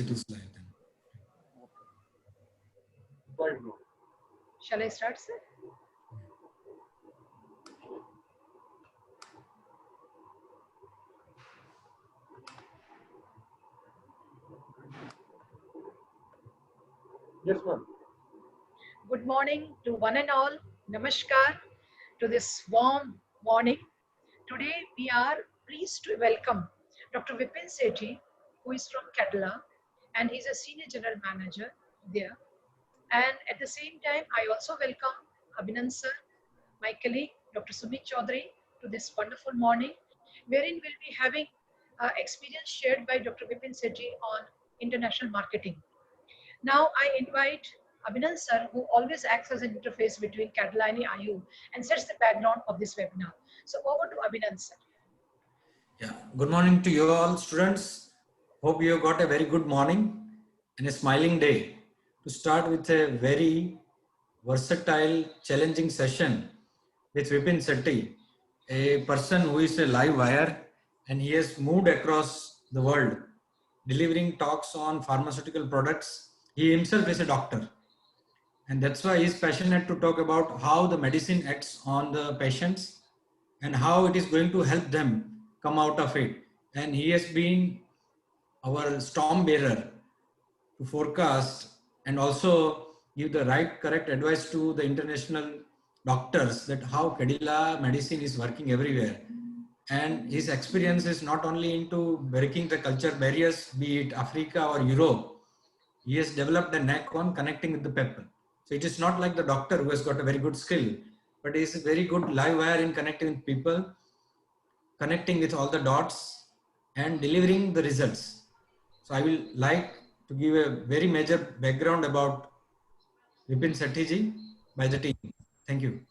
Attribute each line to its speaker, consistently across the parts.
Speaker 1: it is live then.
Speaker 2: Shall I start, sir?
Speaker 3: Yes, ma'am.
Speaker 2: Good morning to one and all. Namaskar to this warm morning. Today we are pleased to welcome Dr. Vipin Sethi, who is from Kerala, and he's a senior general manager there. And at the same time, I also welcome Abhinan sir, my colleague, Dr. Sumit Chaudhary, to this wonderful morning, wherein we'll be having experience shared by Dr. Vipin Sethi on international marketing. Now I invite Abhinan sir, who always acts as an interface between Kerala and IU and sets the background of this webinar. So over to Abhinan sir.
Speaker 1: Yeah, good morning to you all students. Hope you got a very good morning and a smiling day to start with a very versatile, challenging session with Vipin Sethi, a person who is a live wire and he has moved across the world delivering talks on pharmaceutical products. He himself is a doctor and that's why he's passionate to talk about how the medicine acts on the patients and how it is going to help them come out of it. And he has been our storm bearer to forecast and also give the right correct advice to the international doctors that how Cadila medicine is working everywhere. And his experience is not only into breaking the culture barriers, be it Africa or Europe. He has developed a knack on connecting with the people. So it is not like the doctor who has got a very good skill, but he is a very good live wire in connecting with people, connecting with all the dots and delivering the results. So I will like to give a very major background about Vipin Sethi ji by the team. Thank you.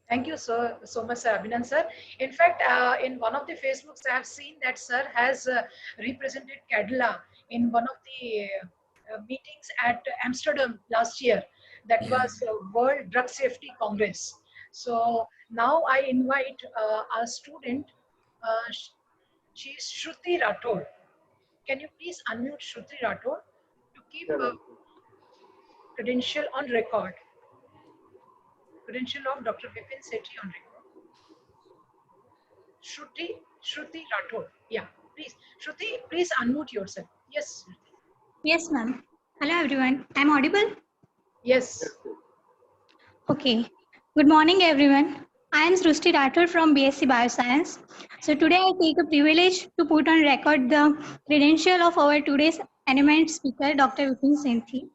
Speaker 2: Thank you so much, sir, Abhinan sir. In fact, in one of the Facebooks, I have seen that sir has represented Kerala in one of the meetings at Amsterdam last year. That was World Drug Safety Congress. So now I invite our student, she is Shruti Rathod. Can you please unmute Shruti Rathod to keep credential on record? Credential of Dr. Vipin Sethi on record. Shruti Rathod. Yeah, please. Shruti, please unmute yourself. Yes, Shruti.
Speaker 4: Yes, ma'am. Hello, everyone. I'm audible?
Speaker 2: Yes.
Speaker 4: Okay. Good morning, everyone. I am Srushti Rathod from BSc Bioscience. So today I take a privilege to put on record the credential of our today's eminent speaker, Dr. Vipin Sethi.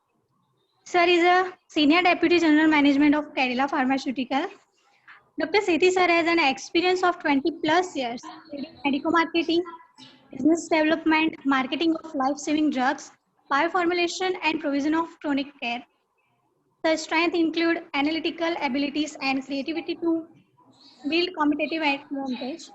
Speaker 4: Sir is a Senior Deputy General Management of Kerala Pharmaceutical. Dr. Sethi sir has an experience of 20 plus years in medical marketing, business development, marketing of life-saving drugs, bioformulation, and provision of chronic care. Their strengths include analytical abilities and creativity to build competitive advantage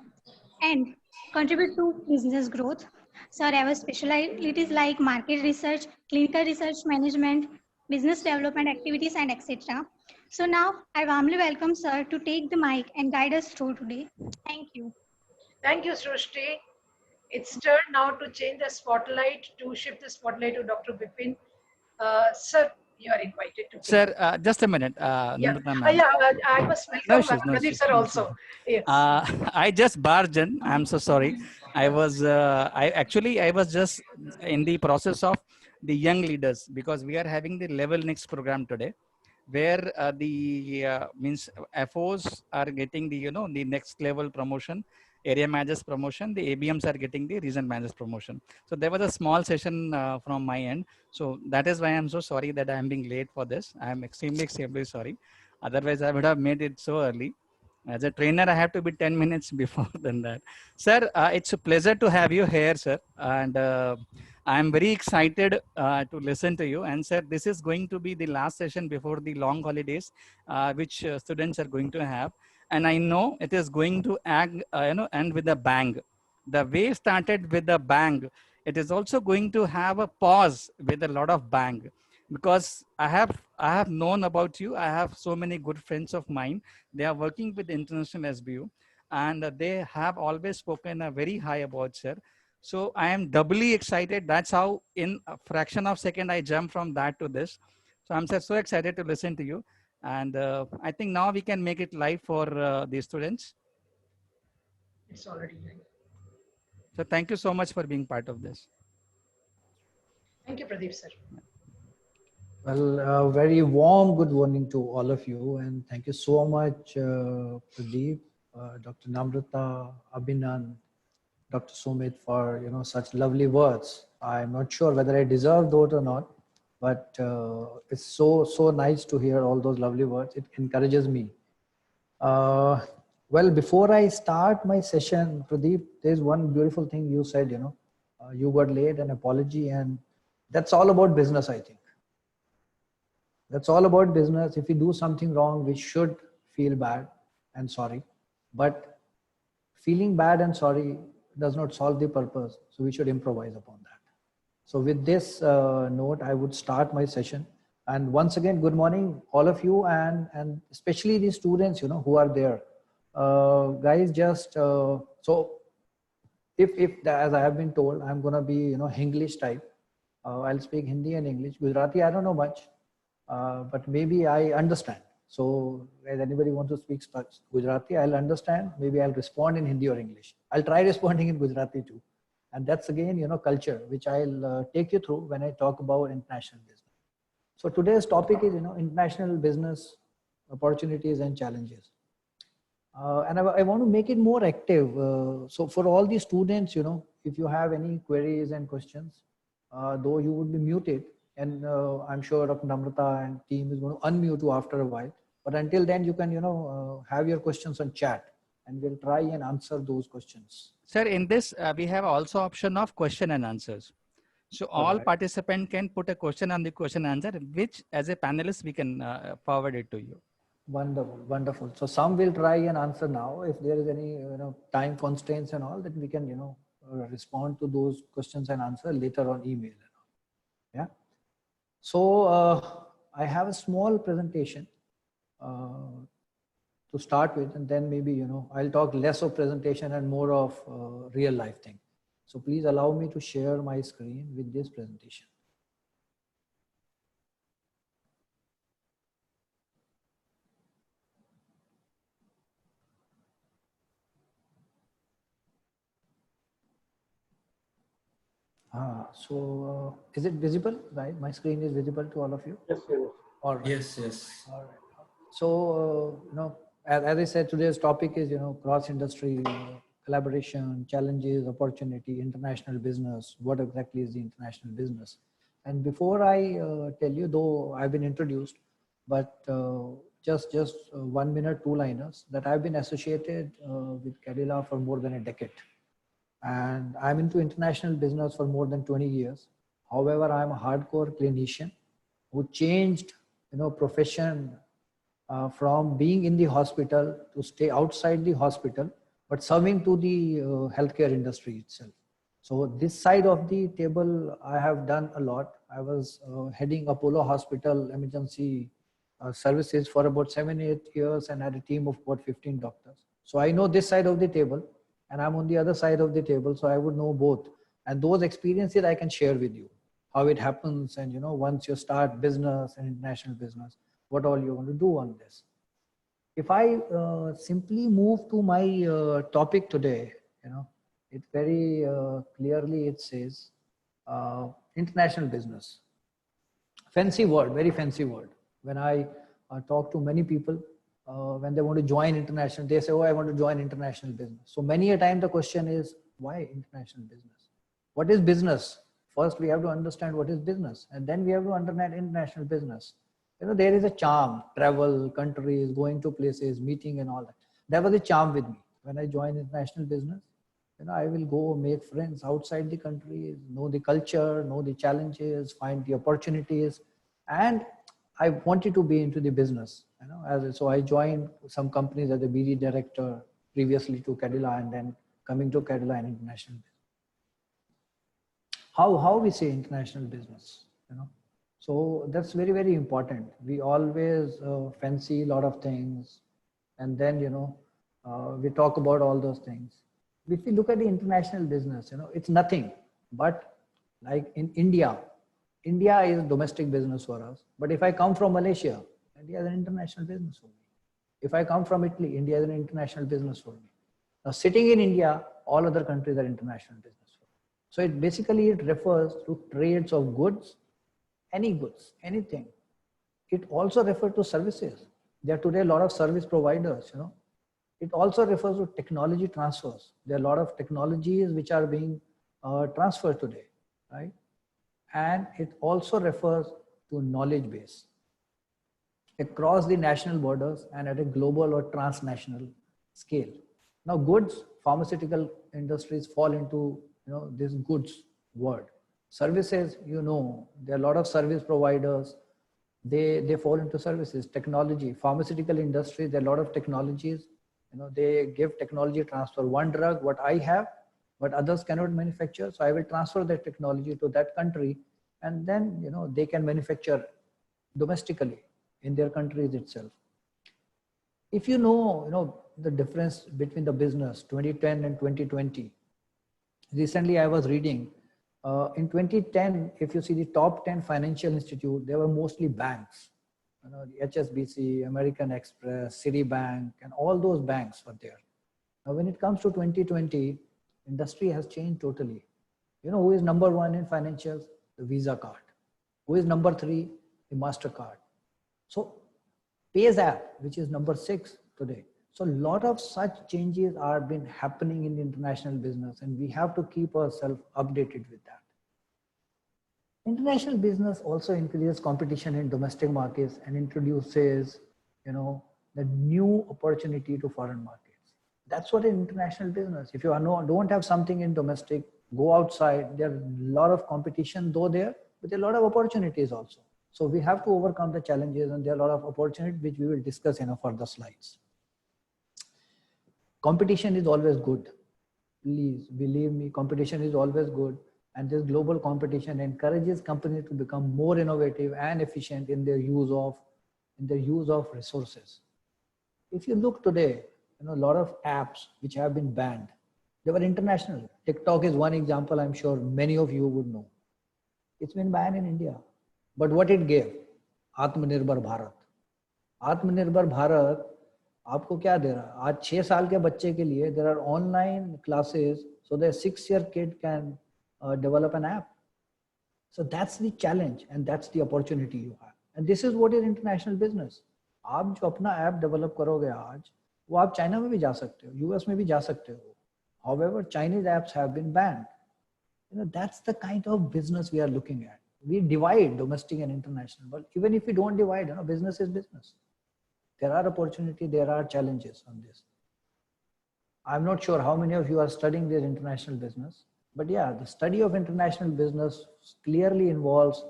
Speaker 4: and contribute to business growth. Sir have specialties like market research, clinical research management, business development activities, and etc. So now I warmly welcome Sir to take the mic and guide us through today. Thank you.
Speaker 2: Thank you, Srushti. It's turn now to change the spotlight, to shift the spotlight to Dr. Vipin. Sir, you are invited to.
Speaker 5: Sir, just a minute.
Speaker 2: I must welcome Pradeep sir also. Yes.
Speaker 5: I just barged in. I'm so sorry. I was just in the process of the young leaders because we are having the level next program today, where means FOs are getting the the next level promotion, area managers promotion, the ABMs are getting the region managers promotion. So there was a small session from my end. So that is why I'm so sorry that I'm being late for this. I'm extremely sorry. Otherwise, I would have made it so early. As a trainer, I have to be 10 minutes before than that. Sir, it's a pleasure to have you here, sir. And I'm very excited to listen to you. And sir, this is going to be the last session before the long holidays, which students are going to have. And I know it is going to end with a bang. The way started with a bang, it is also going to have a pause with a lot of bang, because I have known about you. I have so many good friends of mine. They are working with international SBU, and they have always spoken very high about sir. So I am doubly excited. That's how in a fraction of second I jump from that to this. So I'm so excited to listen to you. And I think now we can make it live for the students.
Speaker 2: It's already live.
Speaker 5: So thank you so much for being part of this.
Speaker 2: Thank you, Pradeep sir.
Speaker 3: Well, very warm good morning to all of you, and thank you so much, Pradeep, Dr. Namrata, Abhinan, Dr. Sumit, for such lovely words. I'm not sure whether I deserve those or not, but it's so nice to hear all those lovely words. It encourages me. Well, before I start my session, Pradeep, there's one beautiful thing you said. You got late, an apology, and that's all about business, I think. That's all about business. If we do something wrong, we should feel bad and sorry. But feeling bad and sorry does not solve the purpose. So we should improvise upon that. So with this note, I would start my session. And once again, good morning, all of you, and especially the students, who are there. Guys, just so if as I have been told, I'm gonna be English type. I'll speak Hindi and English. Gujarati, I don't know much. But maybe I understand. So if anybody wants to speak Gujarati, I'll understand. Maybe I'll respond in Hindi or English. I'll try responding in Gujarati too. And that's again, culture, which I'll take you through when I talk about international business. So today's topic is, international business opportunities and challenges. And I want to make it more active. So for all the students, if you have any queries and questions, though you would be muted, and I'm sure Dr. Namrata and team is going to unmute you after a while. But until then, you can, have your questions on chat, and we'll try and answer those questions.
Speaker 5: Sir, in this, we have also option of question and answers. So all participants can put a question on the question answer, which as a panelist, we can forward it to you.
Speaker 3: Wonderful, wonderful. So some will try and answer now. If there is any, time constraints and all, that we can, respond to those questions and answer later on email. Yeah. So I have a small presentation to start with, and then maybe, I'll talk less of presentation and more of real life thing. So please allow me to share my screen with this presentation. So is it visible, right? My screen is visible to all of you?
Speaker 1: Yes, yes.
Speaker 3: All right.
Speaker 1: Yes.
Speaker 3: All right. So, as I said, today's topic is, cross-industry collaboration, challenges, opportunity, international business. What exactly is the international business? And before I tell you, though I've been introduced, but just 1 minute, two-liners, that I've been associated with Cadila for more than a decade. And I'm into international business for more than 20 years. However, I'm a hardcore clinician who changed, profession from being in the hospital to stay outside the hospital, but serving to the healthcare industry itself. So this side of the table, I have done a lot. I was heading Apollo Hospital emergency services for about 7-8 years and had a team of about 15 doctors. So I know this side of the table, and I'm on the other side of the table, so I would know both. And those experiences I can share with you, how it happens, and once you start business and international business, what all you want to do on this. If I simply move to my topic today, it very clearly it says international business. Fancy word, very fancy word. When I talk to many people, when they want to join international, they say, oh, I want to join international business. So many a time the question is, why international business? What is business? First, we have to understand what is business, and then we have to understand international business. There is a charm, travel, countries, going to places, meeting and all that. That was a charm with me. When I joined international business, I will go make friends outside the country, know the culture, know the challenges, find the opportunities. And I wanted to be into the business, so I joined some companies as a BD director previously to Cadila, and then coming to Cadila and international business. How we say international business, So that's very, very important. We always fancy a lot of things, and then, we talk about all those things. if you look at the international business, it's nothing but like in India. India is domestic business for us. But if I come from Malaysia, India is an international business for me. If I come from Italy, India is an international business for me. Now, sitting in India, all other countries are international business for me. So it refers to trades of goods, anything. It also refers to services. There are today a lot of service providers, It also refers to technology transfers. There are a lot of technologies which are being transferred today, right? And it also refers to knowledge base across the national borders and at a global or transnational scale. Now, goods, pharmaceutical industries fall into this goods word. Services, there are a lot of service providers. They fall into services. Technology, pharmaceutical industry, there are a lot of technologies. They give technology transfer. One drug, what I have, but others cannot manufacture. So I will transfer that technology to that country, and then they can manufacture domestically in their countries itself. If you know the difference between the business 2010 and 2020. Recently, I was reading in 2010, if you see the top 10 financial institutes, they were mostly banks. The HSBC, American Express, Citibank, and all those banks were there. Now, when it comes to 2020, industry has changed totally. Who is number one in financials? The Visa card. Who is number 3? The MasterCard. So PayZapp, which is number 6 today. So a lot of such changes are been happening in the international business, and we have to keep ourselves updated with that. International business also increases competition in domestic markets and introduces, the new opportunity to foreign markets. That's what an international business. If you don't have something in domestic, go outside. There are a lot of competition though there, but there are a lot of opportunities also. So we have to overcome the challenges, and there are a lot of opportunities which we will discuss in further slides. Competition is always good. Please believe me, competition is always good. And this global competition encourages companies to become more innovative and efficient in their use of resources. If you look today, a lot of apps which have been banned, they were international. TikTok is one example I'm sure many of you would know. It's been banned in India. But what it gave? Atmanirbhar Bharat. Atmanirbhar Bharat आपको क्या दे रहा है? आज 6 साल के बच्चे के लिए there are online classes so the 6-year kid can develop an app. So that's the challenge and that's the opportunity you have. And this is what is international business. आप जो अपना ऐप डेवलप करोगे आज, वो आप China में भी जा सकते हो, यूएस में भी जा सकते हो. However, Chinese apps have been banned. That's the kind of business we are looking at. We divide domestic and international, but even if we don't divide, business is business. There are opportunities, there are challenges on this. I'm not sure how many of you are studying this international business, but yeah, the study of international business clearly involves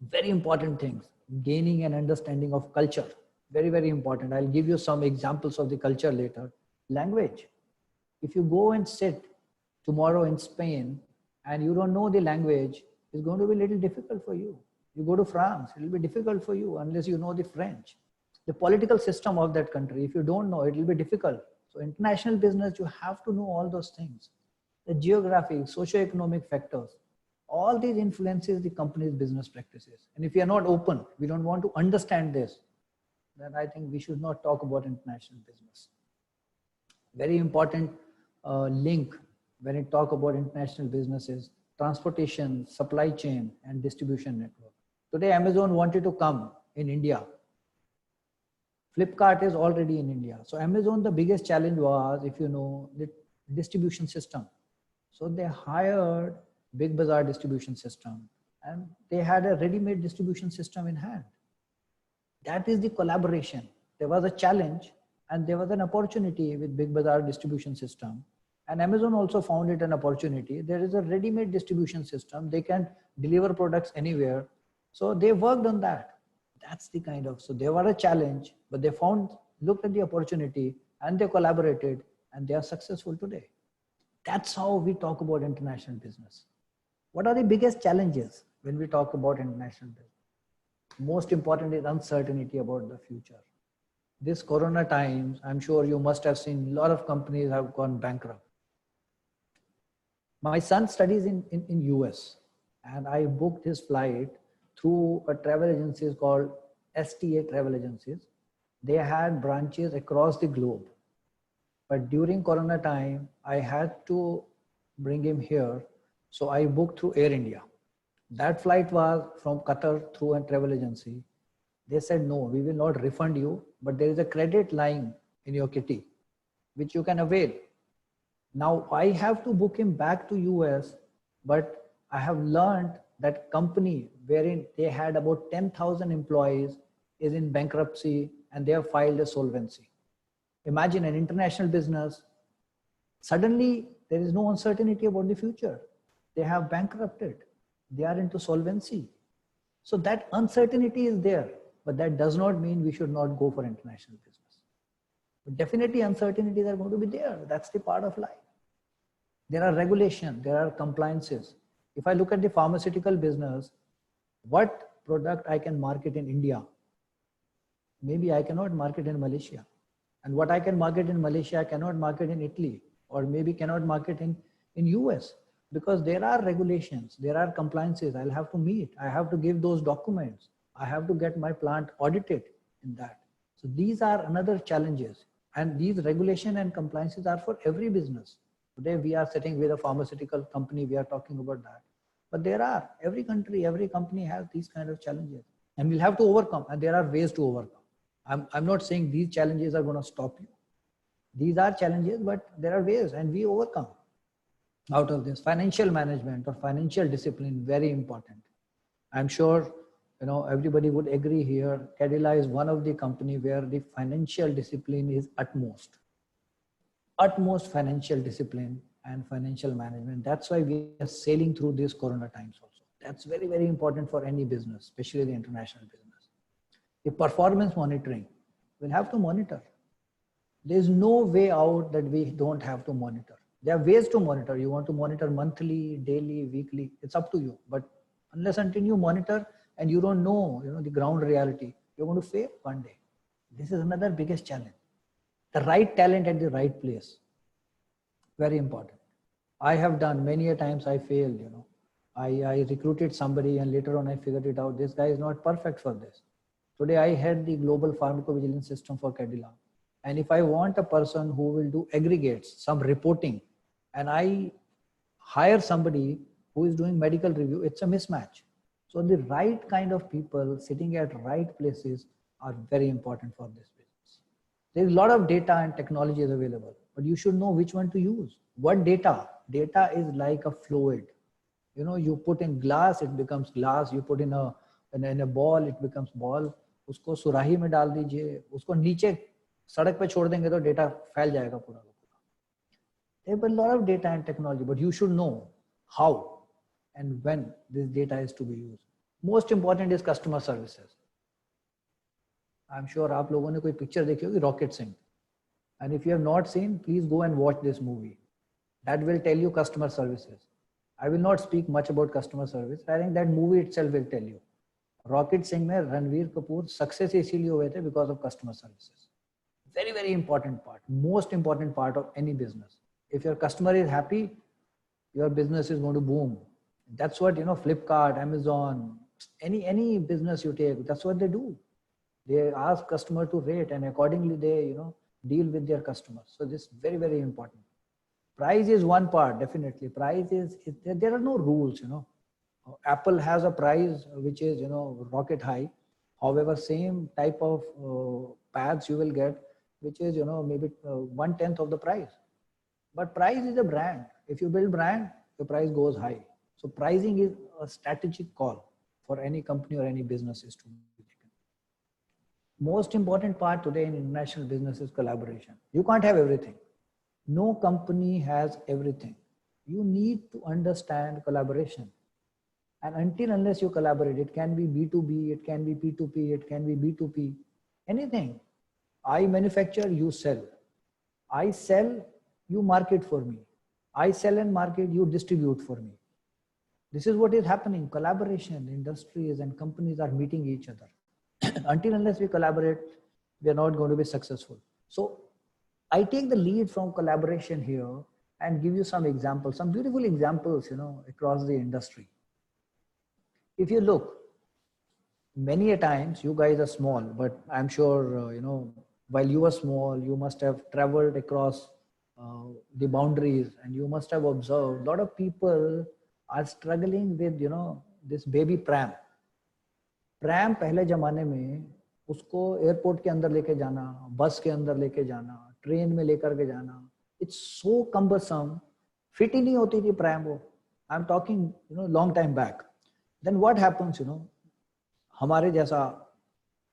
Speaker 3: very important things. Gaining an understanding of culture, very, very important. I'll give you some examples of the culture later. Language. If you go and sit tomorrow in Spain and you don't know the language, it's going to be a little difficult for you. You go to France, it will be difficult for you unless you know the French. The political system of that country, if you don't know, it will be difficult. So international business, you have to know all those things. The geographic, socio-economic factors, all these influences the company's business practices. And if you are not open, we don't want to understand this, then I think we should not talk about international business. Very important link when we talk about international businesses, transportation, supply chain, and distribution network. Today, Amazon wanted to come in India. Flipkart is already in India. So Amazon, the biggest challenge was, if you know, the distribution system. So they hired Big Bazaar distribution system, and they had a ready-made distribution system in hand. That is the collaboration. There was a challenge and there was an opportunity with Big Bazaar distribution system. And Amazon also found it an opportunity. There is a ready-made distribution system. They can deliver products anywhere. So they worked on that. That's the kind of, so they were a challenge, but they looked at the opportunity and they collaborated and they are successful today. That's how we talk about international business. What are the biggest challenges when we talk about international business? Most important is uncertainty about the future. this Corona times, I'm sure you must have seen a lot of companies have gone bankrupt. My son studies in US, and I booked his flight through a travel agency called STA Travel Agencies. They had branches across the globe. But during Corona time, I had to bring him here. So I booked through Air India. That flight was from Qatar through a travel agency. They said, no, we will not refund you, but there is a credit line in your kitty, which you can avail. Now I have to book him back to US, but I have learned that company wherein they had about 10,000 employees is in bankruptcy and they have filed a solvency. Imagine an international business. Suddenly there is no uncertainty about the future. They have bankrupted. They are into solvency. So that uncertainty is there, but that does not mean we should not go for international business. But definitely uncertainties are going to be there. That's the part of life. There are regulations, there are compliances. If I look at the pharmaceutical business, what product I can market in India, maybe I cannot market in Malaysia. And what I can market in Malaysia, I cannot market in Italy, or maybe cannot market in US, because there are regulations, there are compliances I'll have to meet. I have to give those documents. I have to get my plant audited in that. So these are another challenges. And these regulation and compliances are for every business. Today we are sitting with a pharmaceutical company, we are talking about that. But there are, every country, every company has these kind of challenges. And we'll have to overcome, and there are ways to overcome. I'm not saying these challenges are going to stop you. These are challenges, but there are ways, and we overcome out of this. Financial management or financial discipline, very important. I'm sure everybody would agree here. Cadila is one of the company where the financial discipline is utmost financial discipline and financial management. That's why we are sailing through these Corona times also. That's very, very important for any business, especially the international business. The performance monitoring, we'll have to monitor. There's no way out that we don't have to monitor. There are ways to monitor. You want to monitor monthly, daily, weekly, it's up to you. But unless until you monitor and you don't know, the ground reality, you're going to fail one day. This is another biggest challenge. The right talent at the right place, very important. I have done many a times I failed, I recruited somebody and later on I figured it out. This guy is not perfect for this. Today I head the global pharmacovigilance system for Cadila. And if I want a person who will do aggregates, some reporting, and I hire somebody who is doing medical review, it's a mismatch. So the right kind of people sitting at right places are very important for this business. There's a lot of data and technology is available, but you should know which one to use. What data? Data is like a fluid. You put in glass, it becomes glass. You put in a ball, it becomes ball. उसको सुराही में डाल दीजिए, उसको नीचे सड़क पे छोड़ देंगे तो डेटा फैल जाएगा पूरा का पूरा. There are a lot of data and technology, but you should know how and when this data is to be used. Most important is customer services. I'm sure आप लोगों ने कोई picture देखी होगी Rocket Singh, and if you have not seen, please go and watch this movie. That will tell you customer services. I will not speak much about customer service. I think that movie itself will tell you. Rocket Singh में Ranveer Kapoor success इसीलिए हुए थे because of customer services. Very, very important part, most important part of any business. If your customer is happy, your business is going to boom. That's what, Flipkart, Amazon, any business you take, that's what they do. They ask customer to rate and accordingly they, deal with their customers. So this is very, very important. Price is one part, definitely. Price is there are no rules, Apple has a price which is, rocket high. However, same type of pads you will get, which is, maybe 1/10 of the price. But price is a brand. If you build brand, the price goes high. So pricing is a strategic call for any company or any businesses to be taken. Most important part today in international business is collaboration. You can't have everything. No company has everything. You need to understand collaboration. And unless you collaborate, it can be B2B, it can be P2P, it can be B2P, anything. I manufacture, you sell. I sell, you market for me. I sell and market, you distribute for me. This is what is happening. Collaboration, industries and companies are meeting each other. Unless we collaborate, we are not going to be successful. So I take the lead from collaboration here and give you some examples, some beautiful examples, across the industry. If you look, many a times you guys are small, but I'm sure, while you are small, you must have traveled across the boundaries, and you must have observed a lot of people are struggling with, this baby pram. Pram पहले जमाने में उसको airport के अंदर लेके जाना, बस के अंदर लेके जाना, ट्रेन में लेकर के जाना, it's so cumbersome. फिट ही नहीं होती थी प्रैम वो. I'm talking, long time back. Then what happens, हमारे जैसा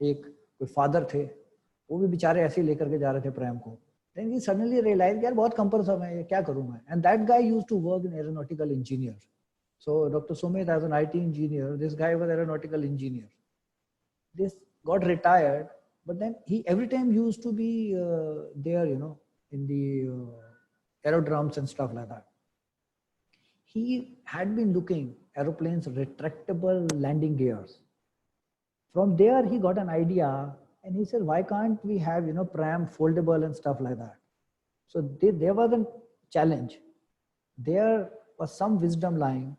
Speaker 3: एक कोई फादर थे, वो भी बेचारे ऐसे लेकर के जा रहे थे प्रैम को. Then he suddenly realized, यार बहुत cumbersome है, ये क्या करूँ मैं? And that guy used to work in aeronautical engineer. So Dr. Sumit, as an IT engineer, this guy was aeronautical engineer. This got retired, but then he every time used to be there, in the aerodromes and stuff like that. He had been looking aeroplanes retractable landing gears. From there, he got an idea, and he said, why can't we have, pram foldable and stuff like that? So there was a challenge. There was some wisdom lying,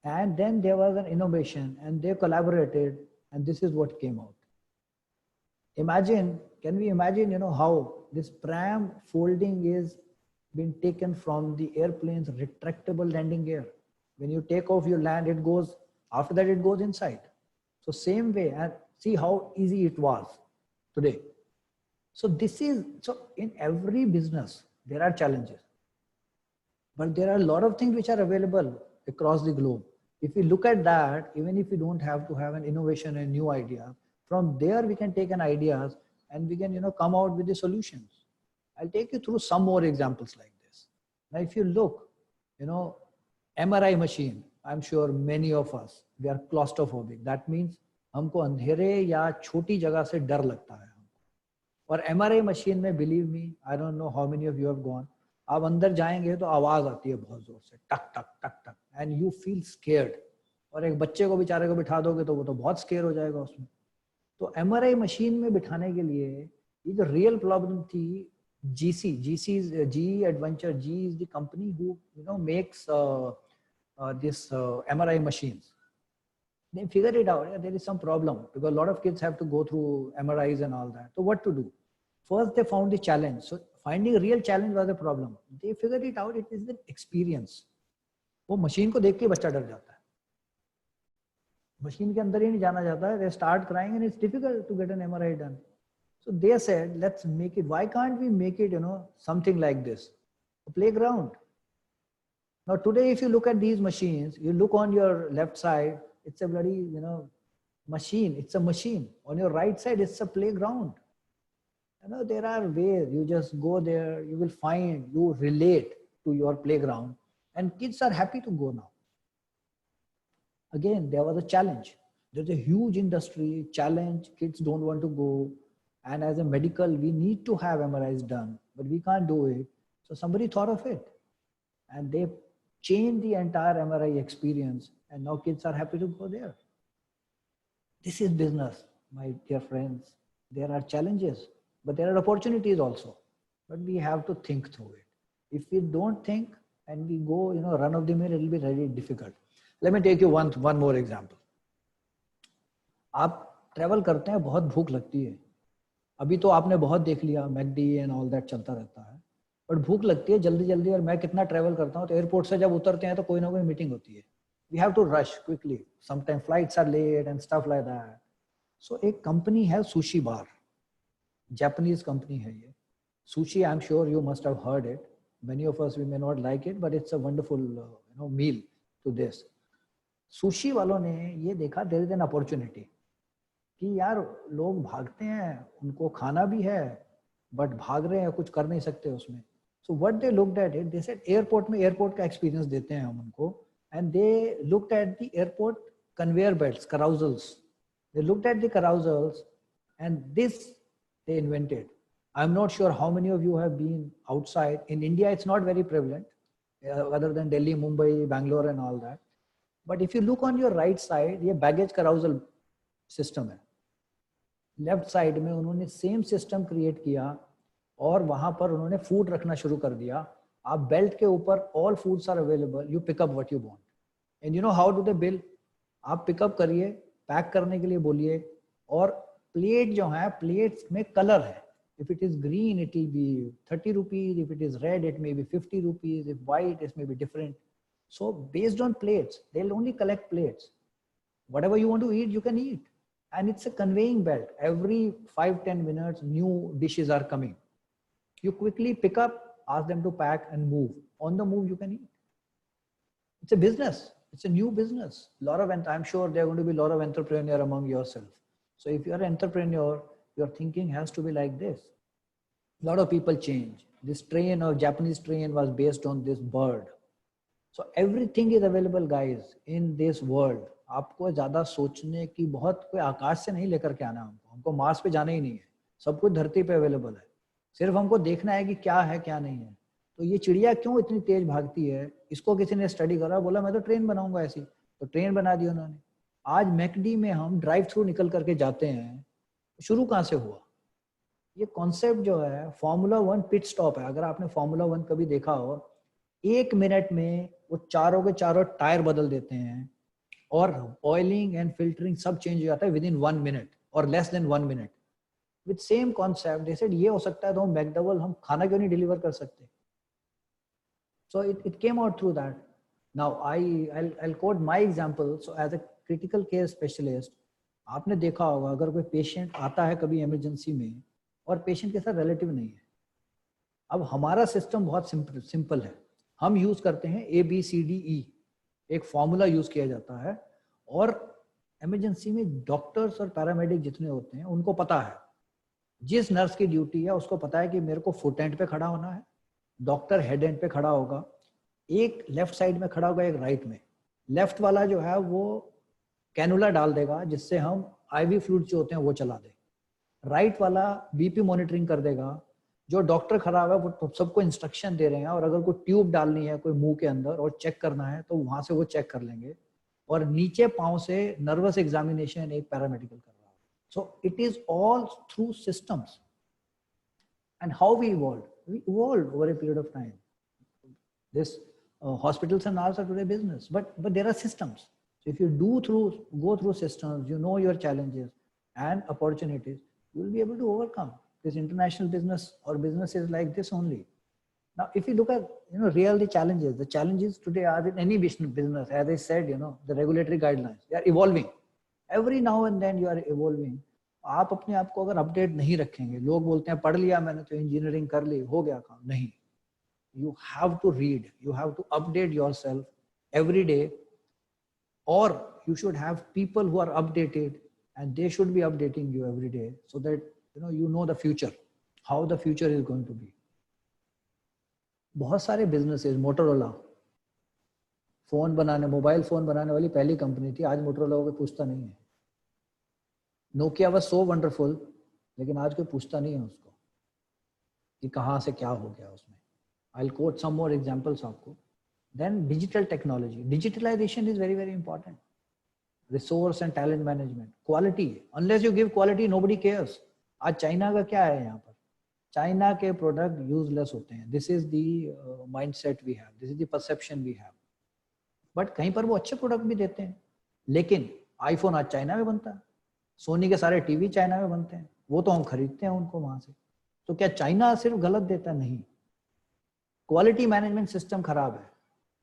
Speaker 3: and then there was an innovation, and they collaborated, and this is what came out. Imagine, can we imagine, how this pram folding is been taken from the airplane's retractable landing gear. When you take off, you land, it goes, after that it goes inside. So same way, and see how easy it was today. So in every business, there are challenges, but there are a lot of things which are available across the globe. If we look at that, even if we don't have to have an innovation and new idea, from there we can take an ideas and we can, come out with the solutions. I'll take you through some more examples like this. Now, if you look, MRI machine, I'm sure many of us, we are claustrophobic. That means हमको अंधेरे या छोटी जगह से डर लगता है हमको. और MRI machine में, believe me, I don't know how many of you have gone. आप अंदर जाएंगे तो आवाज आती है बहुत जोर से, टक टक टक टक, एंड यू फील स्केयर्ड. और एक बच्चे को बेचारे को बिठा दोगे तो वो तो बहुत स्केयर हो जाएगा उसमें. तो MRI मशीन में बिठाने के लिए ये जो रियल प्रॉब्लम थी, GE Adventure. GE is the company who makes this MRI machines. They figured it out. There is some problem because a lot of kids have to go through MRIs and all that. So what to do? First, they found the challenge. So finding a real challenge was a problem. They figured it out. It is the experience. वो machine को देख के बच्चा डर जाता है, machine के अंदर ही नहीं जाना जाता है. They start crying and it's difficult to get an MRI done. So they said, let's make it. Why can't we make it, something like this, a playground? Now today, if you look at these machines, you look on your left side, it's a bloody, machine. It's a machine. On your right side, it's a playground. There are ways. You just go there, you will find, you relate to your playground, and kids are happy to go now. Again, there was a challenge. There's a huge industry challenge. Kids don't want to go. And as a medical, we need to have MRIs done, but we can't do it. So somebody thought of it, and they changed the entire MRI experience. And now kids are happy to go there. This is business, my dear friends. There are challenges, but there are opportunities also. But we have to think through it. If we don't think and we go, run of the mill, it will be really difficult. Let me take you one more example. आप travel करते हैं, बहुत भूख लगती है. अभी तो आपने बहुत देख लिया, मैकडी एंड ऑल दैट चलता रहता है, बट भूख लगती है जल्दी जल्दी. और मैं कितना ट्रैवल करता हूँ, तो एयरपोर्ट से जब उतरते हैं तो कोई ना कोई मीटिंग होती है. We have to rush quickly, sometime flights are late and stuff like that. So एक कंपनी है सुशी बार, जापानीज कंपनी है ये. Sushi, I am sure you must have heard it. Many of us, we may not like it, but it's a wonderful meal to this. Sushi वालों ने ये देखा, there is an opportunity कि यार लोग भागते हैं, उनको खाना भी है, बट भाग रहे हैं, कुछ कर नहीं सकते उसमें. So what they looked at it, they said airport में एयरपोर्ट का एक्सपीरियंस देते हैं हम उनको. And they looked at the airport conveyor belts, carousels. They looked at the carousels, and this they invented. I'm not sure how many of you have been outside. In India, it's not very prevalent, other than Delhi, Mumbai, Bangalore and all that. But if you look on your right side, ये baggage carousel system है. Left side में उन्होंने same system create किया और वहां पर उन्होंने food रखना शुरू कर दिया. आप बेल्ट के ऊपर all foods are available, you pick up what you want. And you know how do they bill? आप पिकअप करिए, पैक करने के लिए बोलिए, और प्लेट जो है, प्लेट्स में कलर है. If it is green, it will be 30 rupees. If it is red, it may be 50 rupees. If white, it may be different. So based on plates, they'll only collect plates. Whatever you want to eat, you can eat. And it's a conveying belt. Every 5-10 minutes, new dishes are coming. You quickly pick up, ask them to pack and move. On the move, you can eat. It's a business. It's a new business. I'm sure there are going to be a lot of entrepreneurs among yourself. So if you're an entrepreneur, your thinking has to be like this. A lot of people change. This train or Japanese train was based on this bird. So everything is available, guys, in this world. आपको ज़्यादा सोचने की बहुत, कोई आकाश से नहीं लेकर के आना, हमको मार्स पे जाना ही नहीं है. सब कुछ धरती पे अवेलेबल है. सिर्फ हमको देखना है कि क्या है क्या नहीं है. तो ये चिड़िया क्यों इतनी तेज भागती है, इसको किसी ने स्टडी करा, बोला मैं तो ट्रेन बनाऊंगा ऐसी, तो ट्रेन बना दी उन्होंने. आज मैकडी में हम ड्राइव थ्रू निकल करके जाते हैं. शुरू कहाँ से हुआ? ये कॉन्सेप्ट जो है फॉर्मूला 1 पिट स्टॉप है. अगर आपने फॉर्मूला 1 कभी देखा हो, 1 मिनट में वो चारों के चारों टायर बदल देते हैं और ऑयलिंग एंड फिल्टरिंग सब चेंज हो जाता है विद इन 1 मिनट और less than 1 minute. With same concept they said ये हो सकता है तो हम मैकडबल, हम खाना क्यों नहीं डिलीवर कर सकते? So it came out through that. Now I'll quote my example. So as a critical care specialist, आपने देखा होगा अगर कोई पेशेंट आता है कभी इमरजेंसी में और पेशेंट के साथ रिलेटिव नहीं है. अब हमारा सिस्टम बहुत सिंपल है. हम यूज करते हैं ABCDE, एक फॉर्मूला यूज किया जाता है, और इमरजेंसी में डॉक्टर्स और पैरामेडिक जितने होते हैं उनको पता है, जिस नर्स की ड्यूटी है उसको पता है कि मेरे को फुट एंड पे खड़ा होना है, डॉक्टर हेड एंड पे खड़ा होगा, एक लेफ्ट साइड में खड़ा होगा, एक राइट में. लेफ्ट वाला जो है वो कैनुला डाल देगा जिससे हम IV फ्लूइड जो होते हैं वो चला दे. राइट वाला BP मॉनिटरिंग कर देगा. जो डॉक्टर खड़ा हुआ है वो सबको इंस्ट्रक्शन दे रहे हैं, और अगर कोई ट्यूब डालनी है कोई मुंह के अंदर और चेक करना है तो वहां से वो चेक कर लेंगे. और नीचे पांव से नर्वस एग्जामिनेशन एक पैरामेडिकल कर रहा है. So it is all through systems. And how we evolved over a period of time. This hospitals and ours are today business, but there are systems. So if you go through systems, you know your challenges and opportunities, you will be able to overcome. This international business or businesses like this only. Now, if you look at real the challenges today are in any business. As I said, the regulatory guidelines, they are evolving. Every now and then you are evolving. आप अपने आप को अगर update नहीं रखेंगे, लोग बोलते हैं पढ़ लिया मैंने तो इंजीनियरिंग कर ली, हो गया काम. नहीं, you have to read, you have to update yourself every day, or you should have people who are updated and they should be updating you every day so that you know the future, how the future is going to be. बहुत सारे businesses, Motorola phone बनाने, mobile phone बनाने वाली पहली company थी. आज Motorola को पूछता नहीं है. नोकिया वाज सो वंडरफुल, लेकिन आज कोई पूछता नहीं है उसको कि कहाँ से क्या हो गया उसमें. I'll quote some more examples आपको. Then digital technology, digitalization is very, very important. Resource and talent management, quality. Unless you give quality, nobody cares. आज चाइना का क्या है यहाँ पर? चाइना के प्रोडक्ट यूजलेस होते हैं. This is the mindset we have. This is the perception we have. But कहीं पर वो अच्छे प्रोडक्ट भी देते हैं. लेकिन आईफोन आज चाइना में बनता है, सोनी के सारे टीवी चाइना में बनते हैं, वो तो हम खरीदते हैं उनको वहां से. तो क्या चाइना सिर्फ गलत देता? नहीं. क्वालिटी मैनेजमेंट सिस्टम खराब है.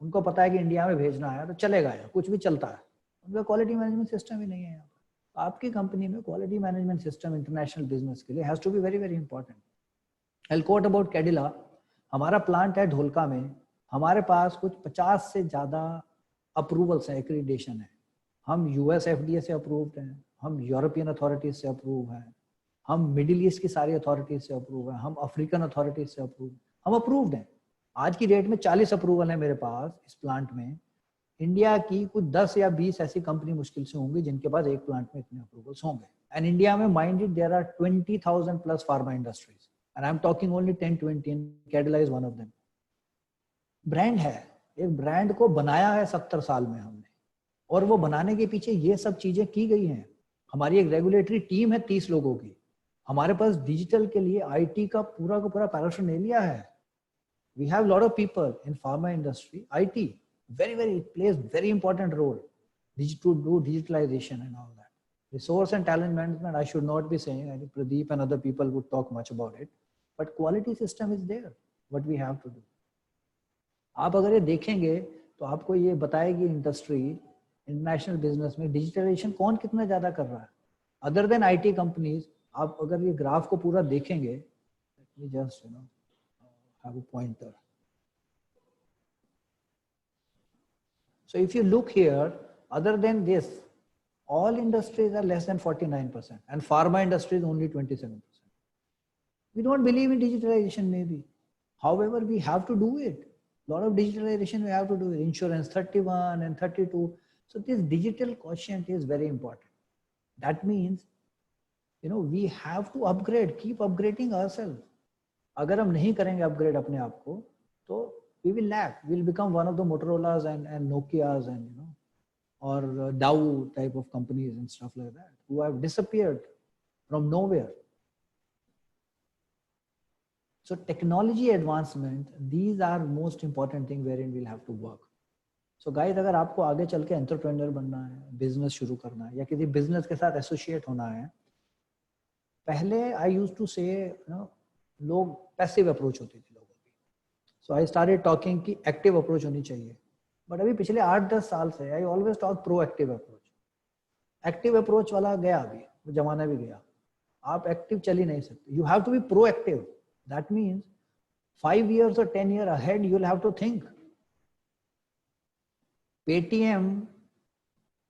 Speaker 3: उनको पता है कि इंडिया में भेजना है तो चलेगा, या कुछ भी चलता है. उनका क्वालिटी मैनेजमेंट सिस्टम ही नहीं है यहाँ पर. आपकी कंपनी में quality management system international business के लिए has to be very, very important. I will quote about Cadila. हमारा प्लांट है ढोलका में. हमारे पास कुछ 50 से ज्यादा अप्रूवल्स हैं, एक्रीडिटेशन है. हम US FDA से अप्रूव्ड हैं, हम यूरोपियन अथॉरिटीज से अप्रूव हैं, हम मिडिल ईस्ट की सारी अथॉरिटीज से अप्रूव हैं, हम अफ्रीकन अथॉरिटीज से अप्रूव, हम अप्रूव्ड हैं. आज की डेट में 40 अप्रूवल है मेरे पास इस प्लांट में. इंडिया की कुछ 10 या 20 ऐसी कंपनी मुश्किल से होंगी जिनके पास एक प्लांट में इतने अप्रूवल्स होंगे. एंड इंडिया में minded there are 20,000 plus pharma industries, and I am talking only 10-20, and Cadila is one of them. Brand है, एक ब्रांड को बनाया है 70 साल में हमने, और वो बनाने के पीछे ये सब चीजें की गई हैं. हमारी एक रेगुलेटरी टीम है 30 लोगों की, हमारे पास डिजिटल के लिए आईटी का पूरा पैराफर्नेलिया है. We have a lot of people in pharma industry, IT, it plays very important role to do digitalization and all that. Resource and talent management, I should not be saying, I think Pradeep and other people would talk much about it, but quality system is there, what we have to do. आप अगर ये देखेंगे तो आपको ये बताएगी industry, international business में digitalisation कौन कितना ज्यादा कर रहा है. अदर देन आईटी कंपनीज, आप अगर ये ग्राफ को पूरा देखेंगे, just have a pointer. So if you look here, other than this, all industries are less than 49% and pharma industry is only 27%. We don't believe in digitalization maybe. However, we have to do it. A lot of digitalization we have to do. Insurance 31 and 32. So this digital quotient is very important. That means, we have to upgrade, keep upgrading ourselves. अगर हम नहीं करेंगे upgrade अपने आप को तो we will lack, we will become one of the Motorola's and Nokia's and or Dow type of companies and stuff like that who have disappeared from nowhere. So technology advancement, these are most important thing wherein we'll have to work. So guys, अगर आपको आगे चल के entrepreneur बनना है, business शुरू करना है या किसी बिजनेस के साथ एसोसिएट होना है, पहले आई यूज्ड टू से लोग पैसिव अप्रोच होती थी लोगों की. सो आई स्टार्टेड टॉकिंग कि एक्टिव अप्रोच होनी चाहिए. बट अभी पिछले 8-10 साल से I always talk proactive approach. Active approach वाला गया, अभी वो जमाना भी गया. आप एक्टिव चल ही नहीं सकते. You have to be proactive. That means 5 years or 10 years ahead you will have to think. Paytm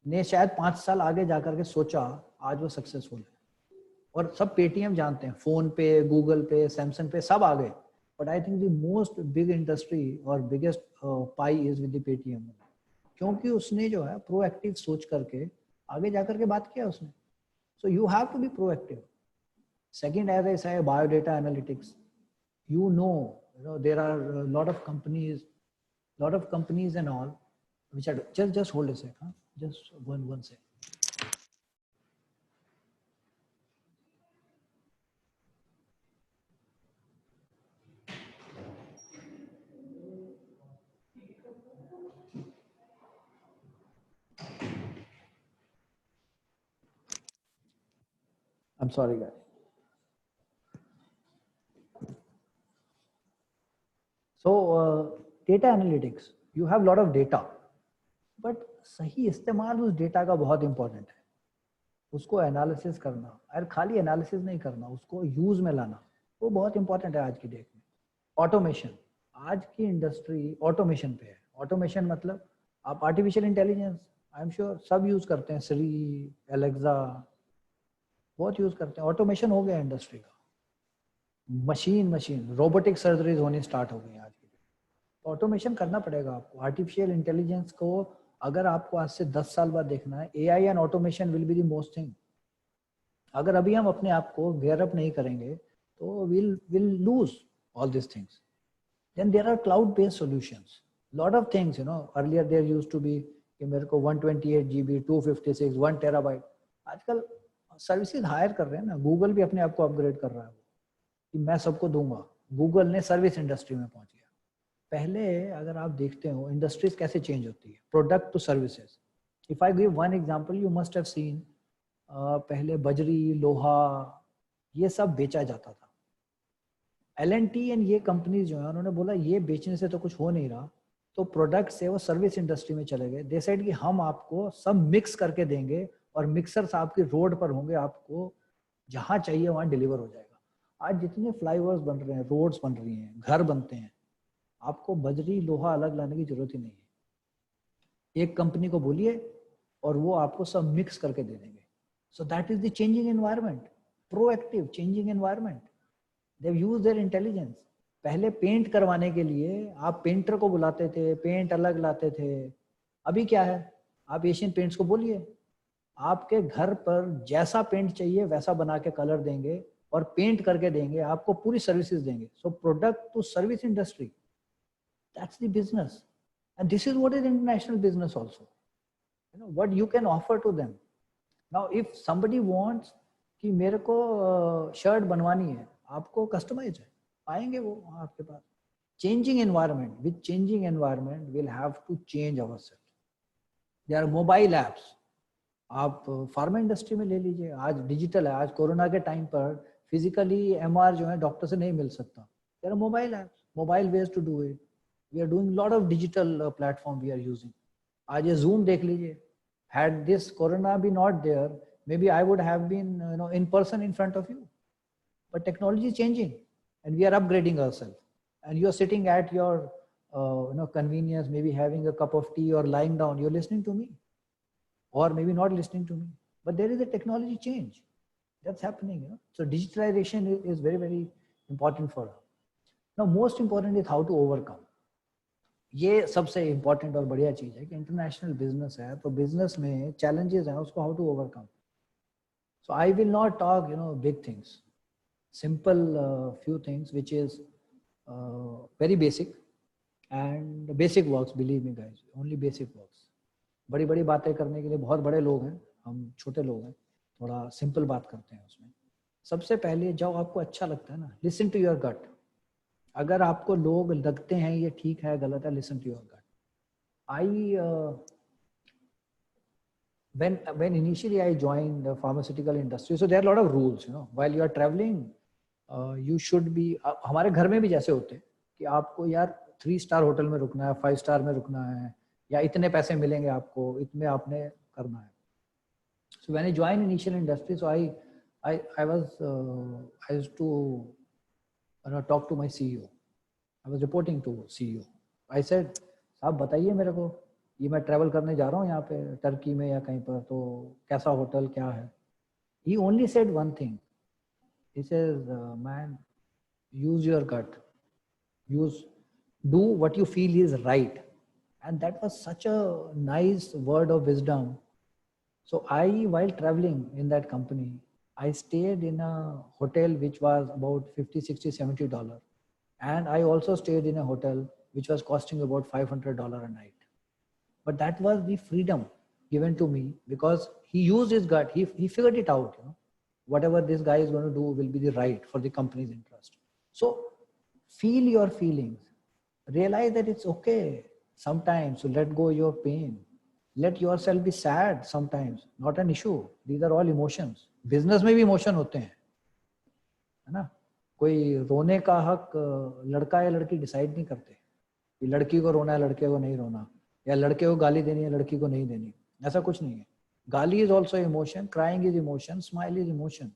Speaker 3: ने शायद 5 साल आगे जाकर के सोचा, आज वो सक्सेसफुल है और सब पेटीएम जानते हैं. फोन पे, गूगल पे, सैमसंग पे सब आ गए. But I think the most big industry और biggest pie is with the Paytm, क्योंकि उसने जो है प्रोएक्टिव सोच करके आगे जाकर के बात किया उसने. So you have to be proactive. Second, as I say, biodata analytics. you know there are a lot of companies and all which are just hold a sec, just one sec. I'm sorry guys. So data analytics, you have a lot of data, but सही इस्तेमाल उस data का बहुत important है. उसको analysis करना, और खाली एनालिसिस नहीं करना, उसको यूज में लाना, वो बहुत इंपॉर्टेंट है आज की डेट में. ऑटोमेशन, आज की इंडस्ट्री ऑटोमेशन पे है. ऑटोमेशन मतलब आप artificial intelligence, I am sure सब यूज करते हैं. सिरी, एलेक्सा बहुत यूज करते हैं. ऑटोमेशन हो गया इंडस्ट्री का. मशीन रोबोटिक सर्जरीज होनी स्टार्ट हो गई आज की डेट. तो ऑटोमेशन करना पड़ेगा आपको. आर्टिफिशियल इंटेलिजेंस को अगर आपको आज से 10 साल बाद देखना है, AI and automation will be the most thing. अगर अभी हम अपने आप को गेयर अप नहीं करेंगे तो will lose all this things. Then there are cloud based solutions, lot of things. Earlier there used to be कि मेरे को 128 GB, 256, 1 TB. आजकल सर्विसेज हायर कर रहे हैं ना. गूगल भी अपने आप को अपग्रेड कर रहा है कि मैं सबको दूंगा. गूगल ने सर्विस इंडस्ट्री में पहुंच गया. पहले अगर आप देखते हो इंडस्ट्रीज कैसे चेंज होती है, product to services. If I give one example, you must have seen, पहले बजरी, लोहा, ये सब बेचा जाता था. L&T एंड ये कंपनीज जो है उन्होंने बोला ये बेचने से तो कुछ हो नहीं रहा, तो प्रोडक्ट से वो सर्विस इंडस्ट्री में चले गए. दे सेड कि हम आपको सब मिक्स करके देंगे और मिक्सर्स आपकी रोड पर होंगे, आपको जहां चाहिए वहां डिलीवर हो जाएगा. आज जितने फ्लाईओवर्स बन रहे हैं, रोड्स बन रही हैं, घर बनते हैं, आपको बजरी, लोहा अलग लाने की जरूरत ही नहीं है. एक कंपनी को बोलिए और वो आपको सब मिक्स करके दे देंगे. So that is the changing environment, proactive changing environment. They have used their intelligence. पहले पेंट करवाने के लिए आप पेंटर को बुलाते थे, पेंट अलग लाते थे. अभी क्या है, आप एशियन पेंट्स को बोलिए, आपके घर पर जैसा पेंट चाहिए वैसा बना के कलर देंगे और पेंट करके देंगे, आपको पूरी सर्विसेज देंगे. So product to service industry, that's the business, and this is what is international business also. What you can offer to them. Now if somebody wants कि मेरे को शर्ट बनवानी है, आपको कस्टमाइज है, आएंगे वो आपके पास. Changing environment, with changing environment we'll have to change ourselves. There are mobile apps. आप फार्मा इंडस्ट्री में ले लीजिए, आज डिजिटल है. आज कोरोना के टाइम पर फिजिकली एमआर जो है डॉक्टर से नहीं मिल सकता. There are mobile apps, mobile ways to do it. We are doing lot of digital platform we are using. आज ये जूम देख लीजिए. Had this corona be not there, maybe I would have been in person in front of you. But technology is changing and we are upgrading ourself. And you are sitting at your convenience, maybe having a cup of tea or lying down, you're listening to me, or maybe not listening to me. But there is a technology change that's happening. So digitalization is very, very important for us. Now, most important is how to overcome. ये सबसे important और बढ़िया चीज है कि international business है, तो business में challenges हैं, उसको how to overcome. So I will not talk, big things. Simple few things which is very basic. And basic works, believe me guys, only basic works. बड़ी बड़ी बातें करने के लिए बहुत बड़े लोग हैं, हम छोटे लोग हैं, थोड़ा सिंपल बात करते हैं उसमें. सबसे पहले जब आपको अच्छा लगता है ना, लिसन टू योर गट. अगर आपको लोग लगते हैं ये ठीक है गलत है, listen to your gut. When initially I joined the pharmaceutical industry, so there are a lot of rules, while you are traveling, you should be, हमारे घर में भी जैसे होते हैं कि आपको यार 3-star होटल में रुकना है, 5-star में रुकना है, या इतने पैसे मिलेंगे आपको, इतने आपने करना है. So when I joined initial industry, so I used to talk to my CEO. I was reporting to CEO. I said, साहब बताइए मेरे को, ये मैं ट्रैवल करने जा रहा हूँ यहाँ पे टर्की में या कहीं पर, तो कैसा होटल क्या है. He only said one thing. He says, man, use your gut. Do what you feel is right. And that was such a nice word of wisdom. So while traveling in that company, I stayed in a hotel which was about $50, $60, $70. And I also stayed in a hotel which was costing about $500 a night. But that was the freedom given to me because he used his gut. He figured it out. Whatever this guy is going to do will be the right for the company's interest. So feel your feelings. Realize that it's okay sometimes to let go your pain. Let yourself be sad sometimes. Not an issue. These are all emotions. Business में भी emotion होते हैं, है ना. कोई रोने का हक लड़का या लड़की डिसाइड नहीं करते कि लड़की को रोना है, लड़के को नहीं रोना, या लड़के को गाली देनी है, लड़की को नहीं देनी. ऐसा कुछ नहीं है. गाली is also emotion, crying is emotion, smile is emotion.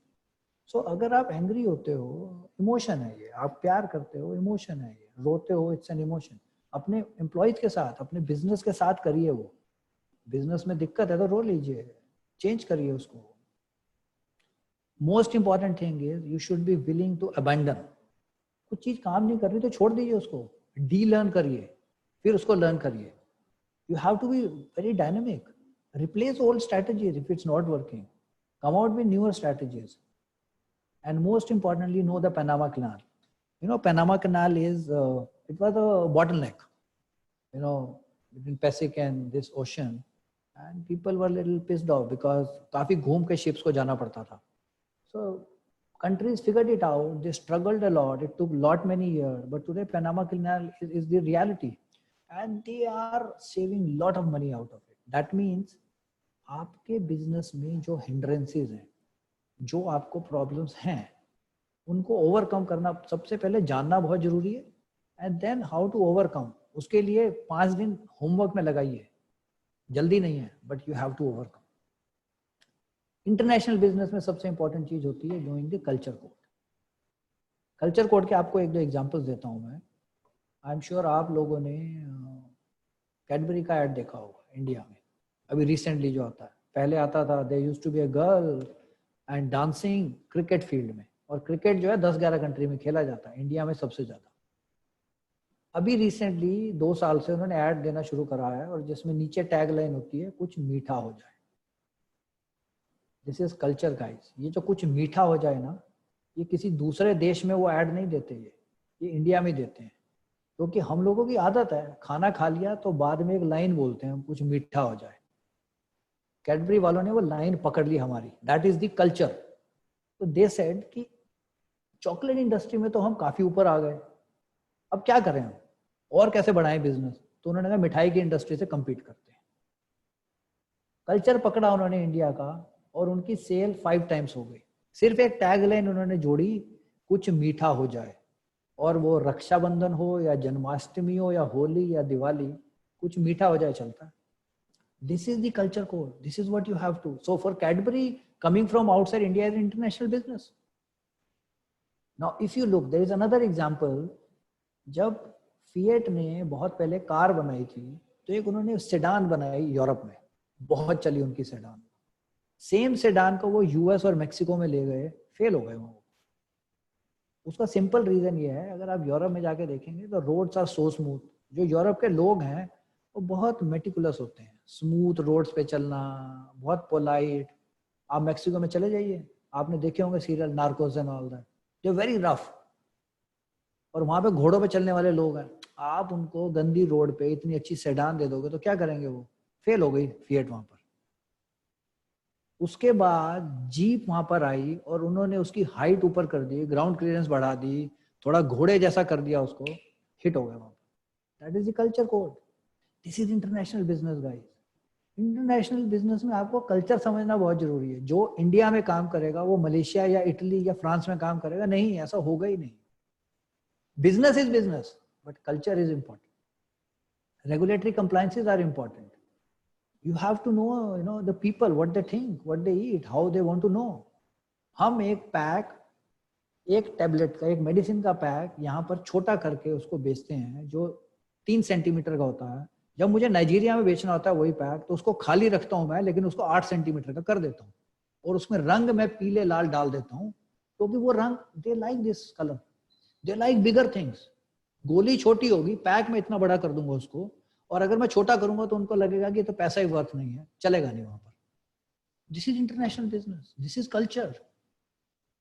Speaker 3: So अगर आप एंग्री होते हो, इमोशन है ये. आप प्यार करते हो, इमोशन है ये. रोते हो, इट्स एन इमोशन. अपने एम्प्लॉयज के साथ, अपने बिजनेस के साथ करिए. वो बिजनेस में दिक्कत है तो रो लीजिए, चेंज करिए उसको. Most important thing is you should be willing to abandon. कुछ चीज काम नहीं कर रही तो छोड़ दीजिए उसको, डी लर्न करिए, फिर उसको लर्न करिए. You have to be very dynamic. Replace old strategies if it's not working. Come out with newer strategies. And most importantly, know the Panama Canal. Panama Canal is, it was a bottleneck, between Pacific and this ocean. And people were a little pissed off because काफी घूम के ships को जाना पड़ता था. So countries figured it out. They struggled a lot. It took many years. But today Panama Canal is the reality. And they are saving lot of money out of it. That means आपके business में जो hindrances हैं, जो आपको problems हैं, उनको overcome करना सबसे पहले जानना बहुत जरूरी है. And then how to overcome, उसके लिए 5 दिन होमवर्क में लगाइए. जल्दी नहीं है, but you have to overcome. International business में सबसे इंपॉर्टेंट चीज होती है doing the culture code. Culture code के आपको 1-2 एग्जांपल्स देता हूं मैं. आई एम श्योर आप लोगों ने कैडबरी का ऐड देखा होगा इंडिया में. अभी रिसेंटली जो आता है, पहले आता था there used to be a girl and dancing cricket field में. और क्रिकेट जो है 10-11 कंट्री में खेला जाता है, इंडिया में सबसे ज्यादा. अभी रिसेंटली 2 साल से उन्होंने ऐड देना शुरू करा है और जिसमें नीचे टैग लाइन होती है, कुछ मीठा हो जाए. This is culture guys. ये जो कुछ मीठा हो जाए ना, ये किसी दूसरे देश में वो ऐड नहीं देते, ये इंडिया में देते हैं. क्योंकि हम लोगों की आदत है, खाना खा लिया तो बाद में एक लाइन बोलते हैं, कुछ मीठा हो जाए. कैडबरी वालों ने वो लाइन पकड़ ली हमारी, दैट इज द कल्चर। तो दे सेड कि चॉकलेट इंडस्ट्री में तो हम काफी ऊपर आ गए, अब क्या करें हम और कैसे बढ़ाएं बिजनेस। तो उन्होंने कहा मिठाई की इंडस्ट्री से compete करते हैं। कल्चर पकड़ा उन्होंने इंडिया का और उनकी सेल 5 टाइम्स हो गई। सिर्फ एक टैगलाइन उन्होंने जोड़ी, कुछ मीठा हो जाए, और वो रक्षाबंधन हो या जन्माष्टमी हो या होली या दिवाली, कुछ मीठा हो जाए चलता है। This is the culture code. This is what you have to. So for Cadbury, coming from outside India is international business. Now, if you look, there is another example. जब फिएट ने बहुत पहले कार बनाई थी, तो एक उन्होंने sedan बनाई यूरोप में, बहुत चली उनकी सेडान। सेम सेडान को वो यूएस और मेक्सिको में ले गए, फेल हो गए वो। उसका सिंपल रीजन ये है, अगर आप यूरोप में जाके देखेंगे तो रोड्स आर सो स्मूथ। जो यूरोप के लोग हैं वो बहुत मेटिकुलस होते हैं, स्मूथ रोड्स पे चलना, बहुत पोलाइट। आप मेक्सिको में चले जाइए, आपने देखे होंगे serial Narcos and all that, they very rough. और वहां पे घोड़ों पे चलने वाले लोग हैं, आप उनको गंदी रोड पे इतनी अच्छी सेडान दे दोगे तो क्या करेंगे वो? फेल हो गई फिएट वहां पर। उसके बाद जीप वहां पर आई और उन्होंने उसकी हाइट ऊपर कर दी, ग्राउंड क्लियरेंस बढ़ा दी, थोड़ा घोड़े जैसा कर दिया उसको, हिट हो गया वहां पर। That is the culture code. This is international business guys. International business में आपको कल्चर समझना बहुत जरूरी है। जो इंडिया में काम करेगा वो मलेशिया या इटली या फ्रांस में काम करेगा नहीं, ऐसा होगा ही नहीं। Business is business, but culture is important. Regulatory compliances are important. You have to know, the people, what they think, what they eat, how they want to know. हम एक पैक, एक टैबलेट का, एक मेडिसिन का pack यहाँ पर छोटा करके उसको बेचते हैं जो 3 सेंटीमीटर का होता है। जब मुझे नाइजीरिया में बेचना होता है वही पैक, तो उसको खाली रखता हूँ मैं, लेकिन उसको 8 सेंटीमीटर का कर देता हूँ और उसमें रंग मैं पीले लाल डाल देता हूँ, क्योंकि वो रंग, they like this colour, they like bigger things. गोली छोटी होगी, पैक में इतना बड़ा कर दूंगा उसको, और अगर मैं छोटा करूंगा तो उनको लगेगा कि तो पैसा ही वर्थ नहीं है, चलेगा नहीं वहां पर। This is international business, this is culture.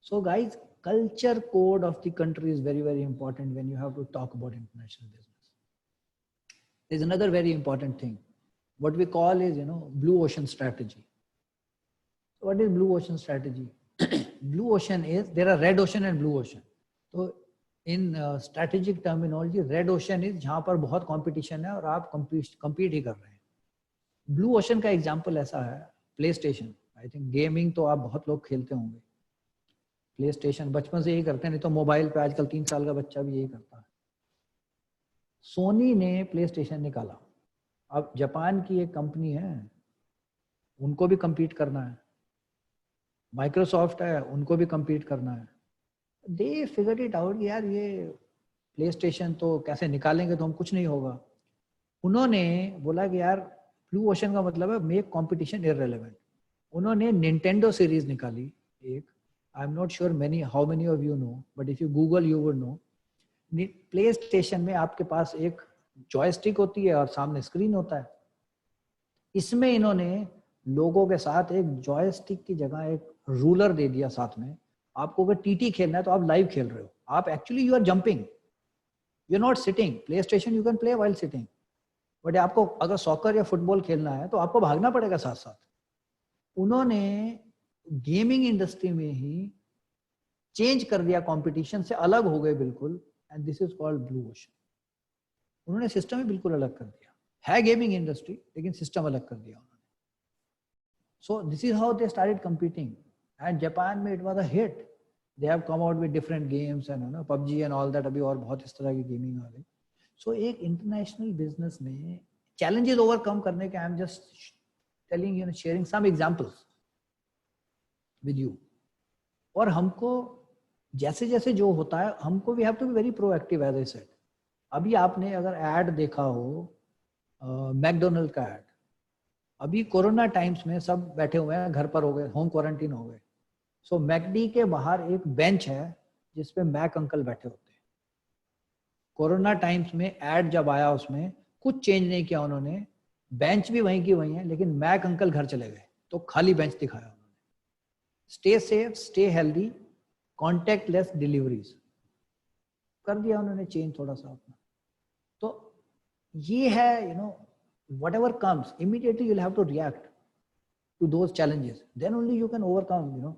Speaker 3: So guys, culture code of the country is very very important when you have to talk about international business. There is another very important thing, what we call is blue ocean strategy. What is blue ocean strategy? Blue ocean is, there are red ocean and blue ocean. तो in strategic terminology, red ocean is जहां पर बहुत competition है और आप compete ही कर रहे हैं। ब्लू ओशन का एग्जांपल ऐसा है, play station. I think gaming तो आप बहुत लोग खेलते होंगे, प्ले स्टेशन बचपन से यही करते हैं, नहीं तो मोबाइल पे आजकल 3 साल का बच्चा भी यही करता है। सोनी ने प्ले स्टेशन निकाला, अब जापान की एक कंपनी है, उनको भी compete करना है। माइक्रोसॉफ्ट है, उनको भी compete करना है। दे फिगर इट आउट, यार ये प्ले स्टेशन तो कैसे निकालेंगे तो हम कुछ नहीं होगा। उन्होंने बोला कि यार ब्लू ओशन का मतलब है मेक कंपटीशन इररिलेवेंट। उन्होंने निंटेंडो सीरीज निकाली एक, आई am not sure how many of you know, but if you Google you would know. Play station में आपके पास एक जॉयस्टिक होती है और सामने स्क्रीन होता है। इसमें इन्होंने लोगों के साथ एक जॉयस्टिक की जगह एक रूलर दे दिया साथ में। आपको अगर टीटी खेलना है तो आप लाइव खेल रहे हो, आप actually you are jumping, you are not sitting. PlayStation you can play while sitting, but आपको अगर सॉकर या फुटबॉल खेलना है तो आपको भागना पड़ेगा साथ साथ। उन्होंने गेमिंग इंडस्ट्री में ही चेंज कर दिया, कंपटीशन से अलग हो गए बिल्कुल, and this is called blue ocean. उन्होंने सिस्टम ही बिल्कुल अलग कर दिया, है गेमिंग इंडस्ट्री लेकिन सिस्टम अलग कर दिया उन्होंने। So this is how they started competing, and Japan में it was a hit. They have come out with different games and PUBG and all that, अभी और बहुत इस तरह की गेमिंग आ गई। सो एक इंटरनेशनल बिजनेस में चैलेंजेस ओवरकम करने के, I am just telling sharing some examples with you. और हमको जैसे जैसे जो होता है, हमको we have to be very proactive as I said. अभी आपने अगर एड देखा हो मैकडोनल्ड का एड, अभी कोरोना टाइम्स में सब बैठे हुए हैं, घर पर हो गए, होम क्वारंटीन हो गए। सो मैकडी के बाहर एक बेंच है जिसपे मैक अंकल बैठे होते हैं। कोरोना टाइम्स में एड जब आया उसमें कुछ चेंज नहीं किया उन्होंने, बेंच भी वहीं की वहीं है, लेकिन मैक अंकल घर चले गए तो खाली बेंच दिखाया उन्होंने। Stay safe, stay healthy, contact lens deliveries कर दिया उन्होंने चेंज थोड़ा सा अपना। तो ये है, whatever comes immediately you will have to react. to those challenges, then only you can overcome, you know.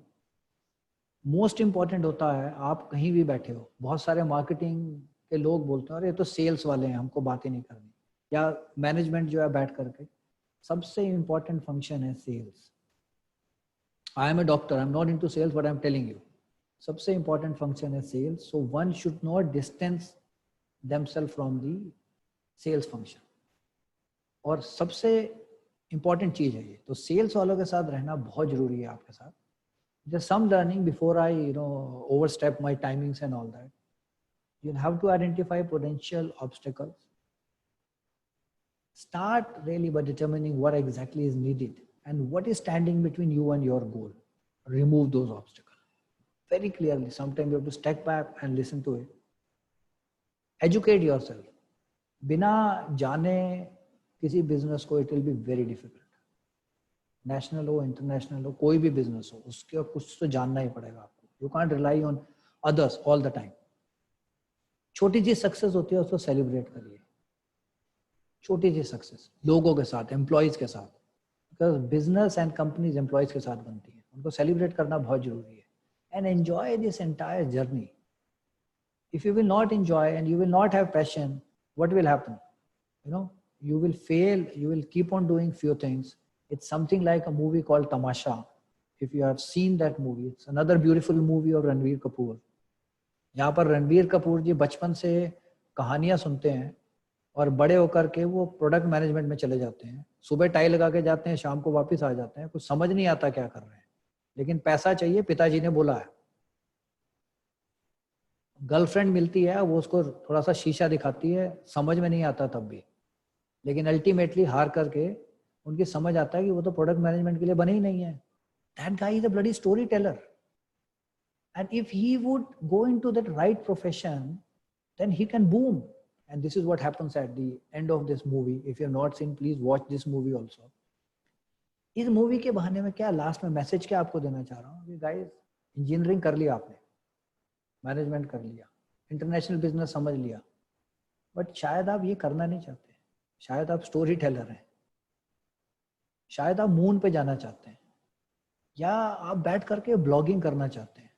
Speaker 3: Most important होता है, आप कहीं भी बैठे हो, बहुत सारे मार्केटिंग के लोग बोलते हैं अरे ये तो सेल्स वाले हैं, हमको बातें नहीं करनी, या मैनेजमेंट जो है बैठ करके, सबसे इंपॉर्टेंट फंक्शन है sales. I am a doctor, I am not into sales, but I am telling you, सबसे इंपॉर्टेंट फंक्शन है sales. So one should not distance themself from the sales function. और सबसे इंपॉर्टेंट चीज है ये, तो sales वालों के साथ रहना बहुत जरूरी है आपके साथ. There's some learning before I, you know, overstep my timings and all that. You'll have to identify potential obstacles. Start really by determining what exactly is needed and what is standing between you and your goal. Remove those obstacles very clearly. Sometimes you have to step back and listen to it. Educate yourself. बिना जाने किसी business को, it will be very difficult. National हो, international हो, कोई भी business हो, उसके कुछ तो जानना ही पड़ेगा आपको. You can't rely on others all the time. छोटी सी सक्सेस होती है उसको सेलिब्रेट करिए. छोटी सी सक्सेस लोगों के साथ, एम्प्लॉयज के साथ, because business and companies employees के साथ बनती है, उनको सेलिब्रेट करना बहुत जरूरी है. And enjoy this entire journey. If you will not enjoy and you will not have passion, what will happen? You know, you will fail, you will keep on doing few things. It's something like a movie called Tamasha. If you have seen that movie, it's another beautiful movie of Ranveer Kapoor. यहाँ पर रणवीर कपूर जी बचपन से कहानियां सुनते हैं और बड़े होकर के वो प्रोडक्ट मैनेजमेंट में चले जाते हैं. सुबह टाई लगा के जाते हैं, शाम को वापस आ जाते हैं, कुछ समझ नहीं आता क्या कर रहे हैं, लेकिन पैसा चाहिए, पिताजी ने बोला है. गर्लफ्रेंड मिलती है, वो उसको थोड़ा सा शीशा दिखाती है, समझ में नहीं आता तब भी, लेकिन अल्टीमेटली हार करके उनकी समझ आता है कि वो तो प्रोडक्ट मैनेजमेंट के लिए बने ही नहीं है. That guy is a bloody story teller. And if he would go into that right profession, then he can boom. And this is what happens at the end of this movie. If you have not seen, please watch this movie also. इस movie के बहाने में क्या last में message क्या आपको देना चाह रहा हूँ कि गाइस, इंजीनियरिंग कर लिया आपने, मैनेजमेंट कर लिया, इंटरनेशनल बिजनेस समझ लिया, बट शायद आप ये करना नहीं चाहते. शायद आप स्टोरी टेलर हैं, शायद आप मून पे जाना चाहते हैं, या आप बैठ करके ब्लॉगिंग करना चाहते हैं,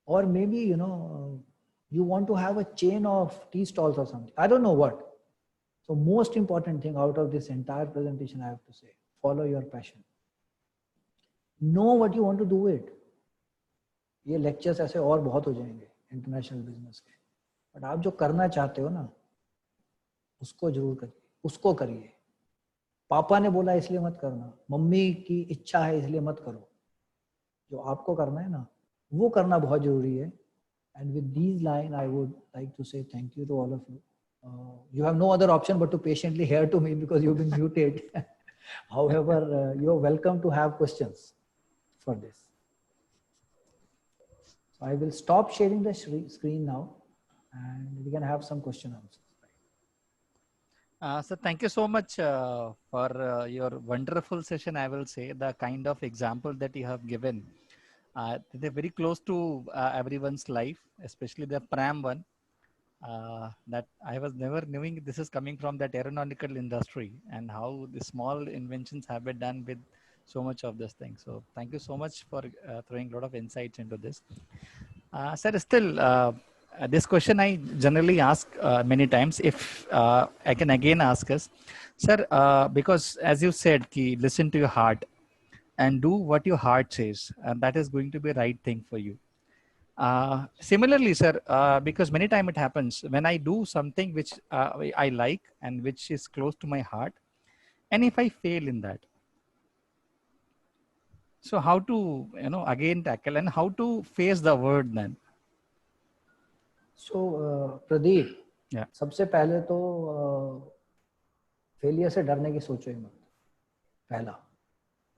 Speaker 3: और may be you know you want to have a chain of tea stalls or something. I don't know what. So most important thing out of this entire presentation, I have to say, follow your passion. Know what you want to do it. ये lectures ऐसे और बहुत हो जाएंगे international business के, but आप जो करना चाहते हो ना, उसको जरूर करिए, उसको करिए. पापा ने बोला इसलिए मत करना, मम्मी की इच्छा है इसलिए मत करो. जो आपको करना है ना, वो करना बहुत जरूरी है. And with these lines, I would like to say thank you to all of you. You have no other option but to patiently hear to me because you've been muted. However, you're welcome to have questions for this. So I will stop sharing the screen now, and we can have some question answers.
Speaker 5: So thank you so much for your wonderful session. I will say the kind of example that you have given. They're very close to everyone's life, especially the pram one. That I was never knowing this is coming from that aeronautical industry, and how the small inventions have been done with so much of this thing. So thank you so much for throwing a lot of insights into this. Sir, still this question I generally ask many times. If I can again ask us, sir, because as you said, listen to your heart and do what your heart says, and that is going to be the right thing for you. Similarly, sir, because many times it happens when I do something which I like and which is close to my heart, and if I fail in that, so how to again tackle and how to face the word then?
Speaker 3: So Pradeep,
Speaker 5: Yeah.
Speaker 3: सबसे पहले तो failure से डरने की सोचो ही मत, पहला.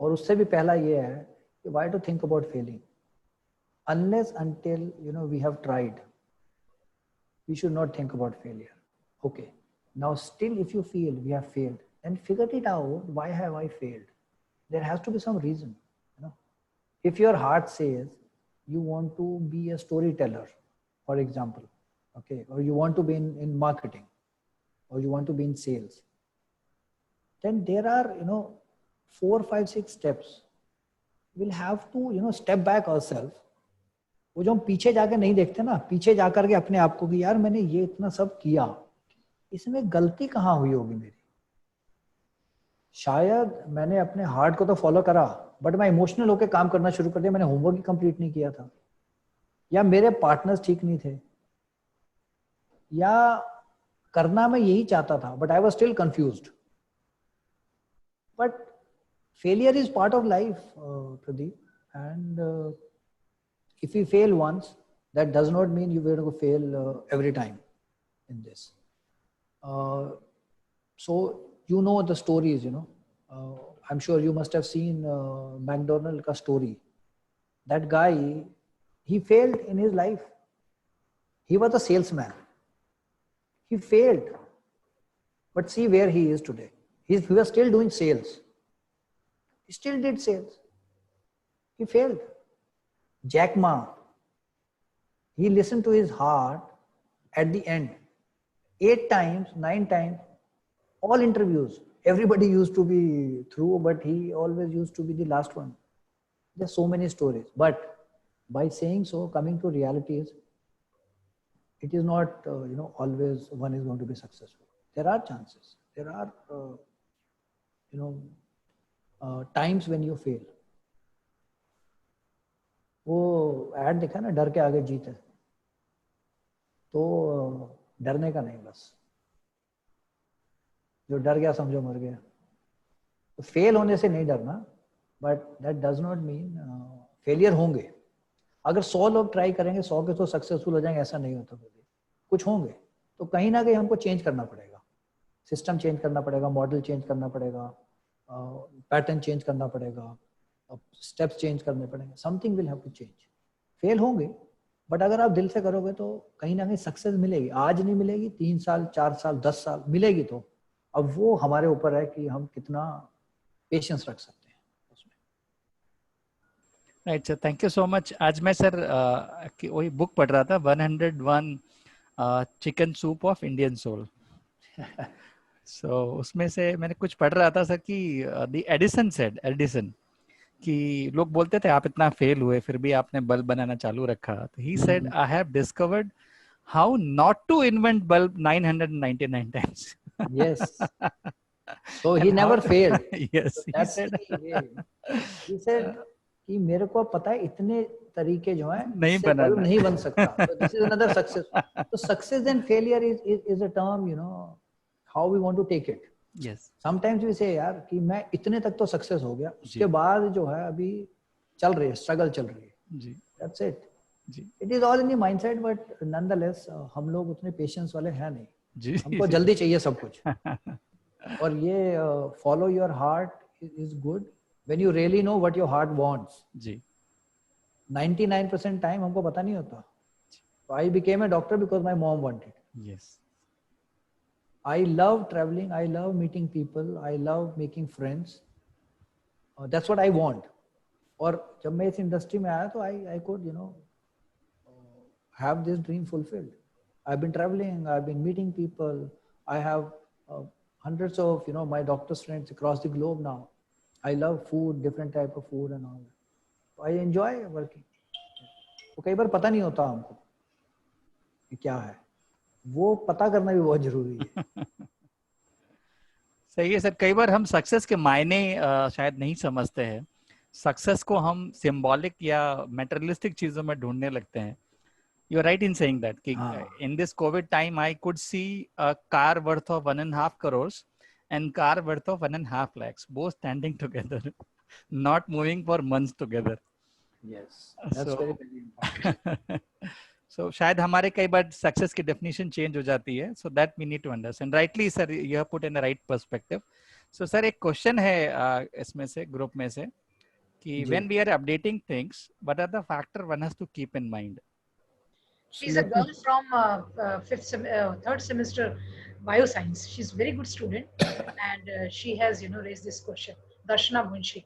Speaker 3: और उससे भी पहला ये है कि why to think about failing? Unless until we have tried, we should not think about failure. Okay, now still if you feel we have failed, then figure it out. Why have I failed? There has to be some reason. If your heart says you want to be a storyteller, for example, okay, or you want to be in marketing, or you want to be in sales, then there are 4, 5, 6 steps. We'll have to, step back ourselves. वो जो हम पीछे जाके नहीं देखते ना, पीछे जाकर के अपने आप को कि यार मैंने ये इतना सब किया, इसमें गलती कहाँ हुई होगी मेरी? शायद मैंने अपने हार्ट को तो फॉलो करा, बट मैं इमोशनल होकर काम करना शुरू कर दिया, मैंने होमवर्क ही कंप्लीट नहीं किया था, या मेरे पार्टनर्स ठीक नहीं थे, या करना मैं यही चाहता था but I was still confused. But failure is part of life, Pradeep, and if you fail once, that does not mean you will fail every time in this. So you know the stories, I'm sure you must have seen McDonald ka story. That guy, he failed in his life. He was a salesman. He failed, but see where he is today. He was still doing sales. He still did sales. He failed. Jack Ma, he listened to his heart at the end. 8 times, 9 times, all interviews. Everybody used to be through, but he always used to be the last one. There's so many stories. But by saying so, coming to reality is, it is not, always one is going to be successful. There are chances. There are, times when you fail. वो add देखा ना, डर के आगे जीत है, तो डरने का नहीं, बस जो डर गया समझो मर गया. तो फेल होने से नहीं डरना, but that does not mean failure होंगे. अगर 100 लोग ट्राई करेंगे 100 के तो सक्सेसफुल हो जाएंगे, ऐसा नहीं होता. कुछ होंगे, तो कहीं ना कहीं हमको चेंज करना पड़ेगा, सिस्टम चेंज करना पड़ेगा, मॉडल चेंज करना पड़ेगा, पैटर्न चेंज करना पड़ेगा, स्टेप्स चेंज करने पड़ेंगे. Something will have to change. Fail होंगे, बट अगर आप दिल से करोगे तो कहीं ना कहीं सक्सेस मिलेगी. आज नहीं मिलेगी, 3 साल 4 साल 10 साल मिलेगी. तो अब वो हमारे ऊपर है कि हम कितना पेशेंस रख सकते हैं उसमें.
Speaker 5: Right sir, thank you so much. आज मैं सर वही बुक पढ़ रहा था, 101 chicken soup of Indian soul. So उसमें से मैंने कुछ पढ़ रहा था सर कि द एडिसन कि लोग बोलते थे आप इतना फेल हुए फिर भी आपने बल्ब बनाना चालू रखा. तो he said I have discovered how not to invent bulb 999 times.
Speaker 3: Yes. So he never failed.
Speaker 5: Yes,
Speaker 3: So
Speaker 5: he
Speaker 3: that's
Speaker 5: said.
Speaker 3: the way. He said कि मेरे को पता है इतने तरीके जो हैं
Speaker 5: नहीं
Speaker 3: इससे बल्ब
Speaker 5: बनाना.
Speaker 3: नहीं बन सकता. So this is another success. So success and failure is a term, how we want to take it.
Speaker 5: Yes.
Speaker 3: Sometimes we say यार कि मैं इतने तक तो सक्सेस हो गया,
Speaker 5: जी.
Speaker 3: उसके बाद जो है अभी चल रही है, स्ट्रगल चल रही है.
Speaker 5: जी.
Speaker 3: That's it.
Speaker 5: Ji.
Speaker 3: It is all in the mindset, but nonetheless हम लोग उतने पेशेंस वाले हैं नहीं.
Speaker 5: जी.
Speaker 3: हमको जल्दी चाहिए सब कुछ. और ये follow your heart is good when you really know what your heart wants.
Speaker 5: जी.
Speaker 3: 99% टाइम हमको पता नहीं होता. So I became a doctor because my mom wanted.
Speaker 5: Yes.
Speaker 3: I love traveling. I love meeting people. I love making friends. That's what I want. और जब मैं इस industry में आया तो I could have this dream fulfilled. I've been traveling. I've been meeting people. I have hundreds of my doctor's friends across the globe now. I love food, different type of food and all. I enjoy working. तो कई बार पता नहीं होता हमको कि क्या है, वो पता करना भी बहुत जरूरी है.
Speaker 5: सही है सर. कई बार हम सक्सेस के मायने शायद नहीं समझते हैं. सक्सेस को हम सिंबॉलिक या मटेरियलिस्टिक चीजों में ढूंढने लगते हैं. You are right in saying that कि in this Covid time I could see a car worth of 1.5 crores and car worth of 1.5 lakhs, both standing together, not moving for months together.
Speaker 3: Yes, that's
Speaker 5: So-
Speaker 3: very important.
Speaker 5: So शायद हमारे कई बार success की definition change हो जाती है. So that we need to understand. Rightly sir, you have put in the right perspective. So sir एक question है इसमें से, ग्रुप में से, कि
Speaker 3: जी.
Speaker 5: When we are updating things, what are the factor one has to keep in mind?
Speaker 2: She's a girl from third semester bioscience. She's a very good student, and she has raised this question. Darshana Munshi.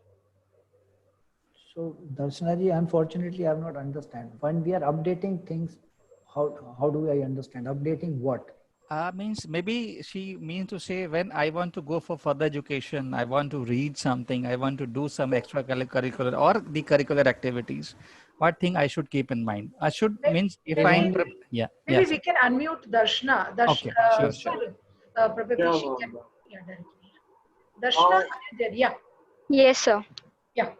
Speaker 3: So Darshana ji, unfortunately I have not understand. When we are updating things, how do I understand? Updating what?
Speaker 5: Means maybe she means to say when I want to go for further education, I want to read something, I want to do some extracurricular or the curricular activities. What thing I should keep in mind? I should
Speaker 2: May-
Speaker 5: means if
Speaker 3: There's
Speaker 5: I
Speaker 2: Maybe,
Speaker 3: only
Speaker 5: yeah,
Speaker 2: maybe
Speaker 5: yes.
Speaker 2: we can unmute Darshana.
Speaker 5: Okay, sure, sure.
Speaker 2: Sorry, probably she can. Yeah, directly. Darshana, are you there? Yeah,
Speaker 6: Yes, sir.
Speaker 2: yeah.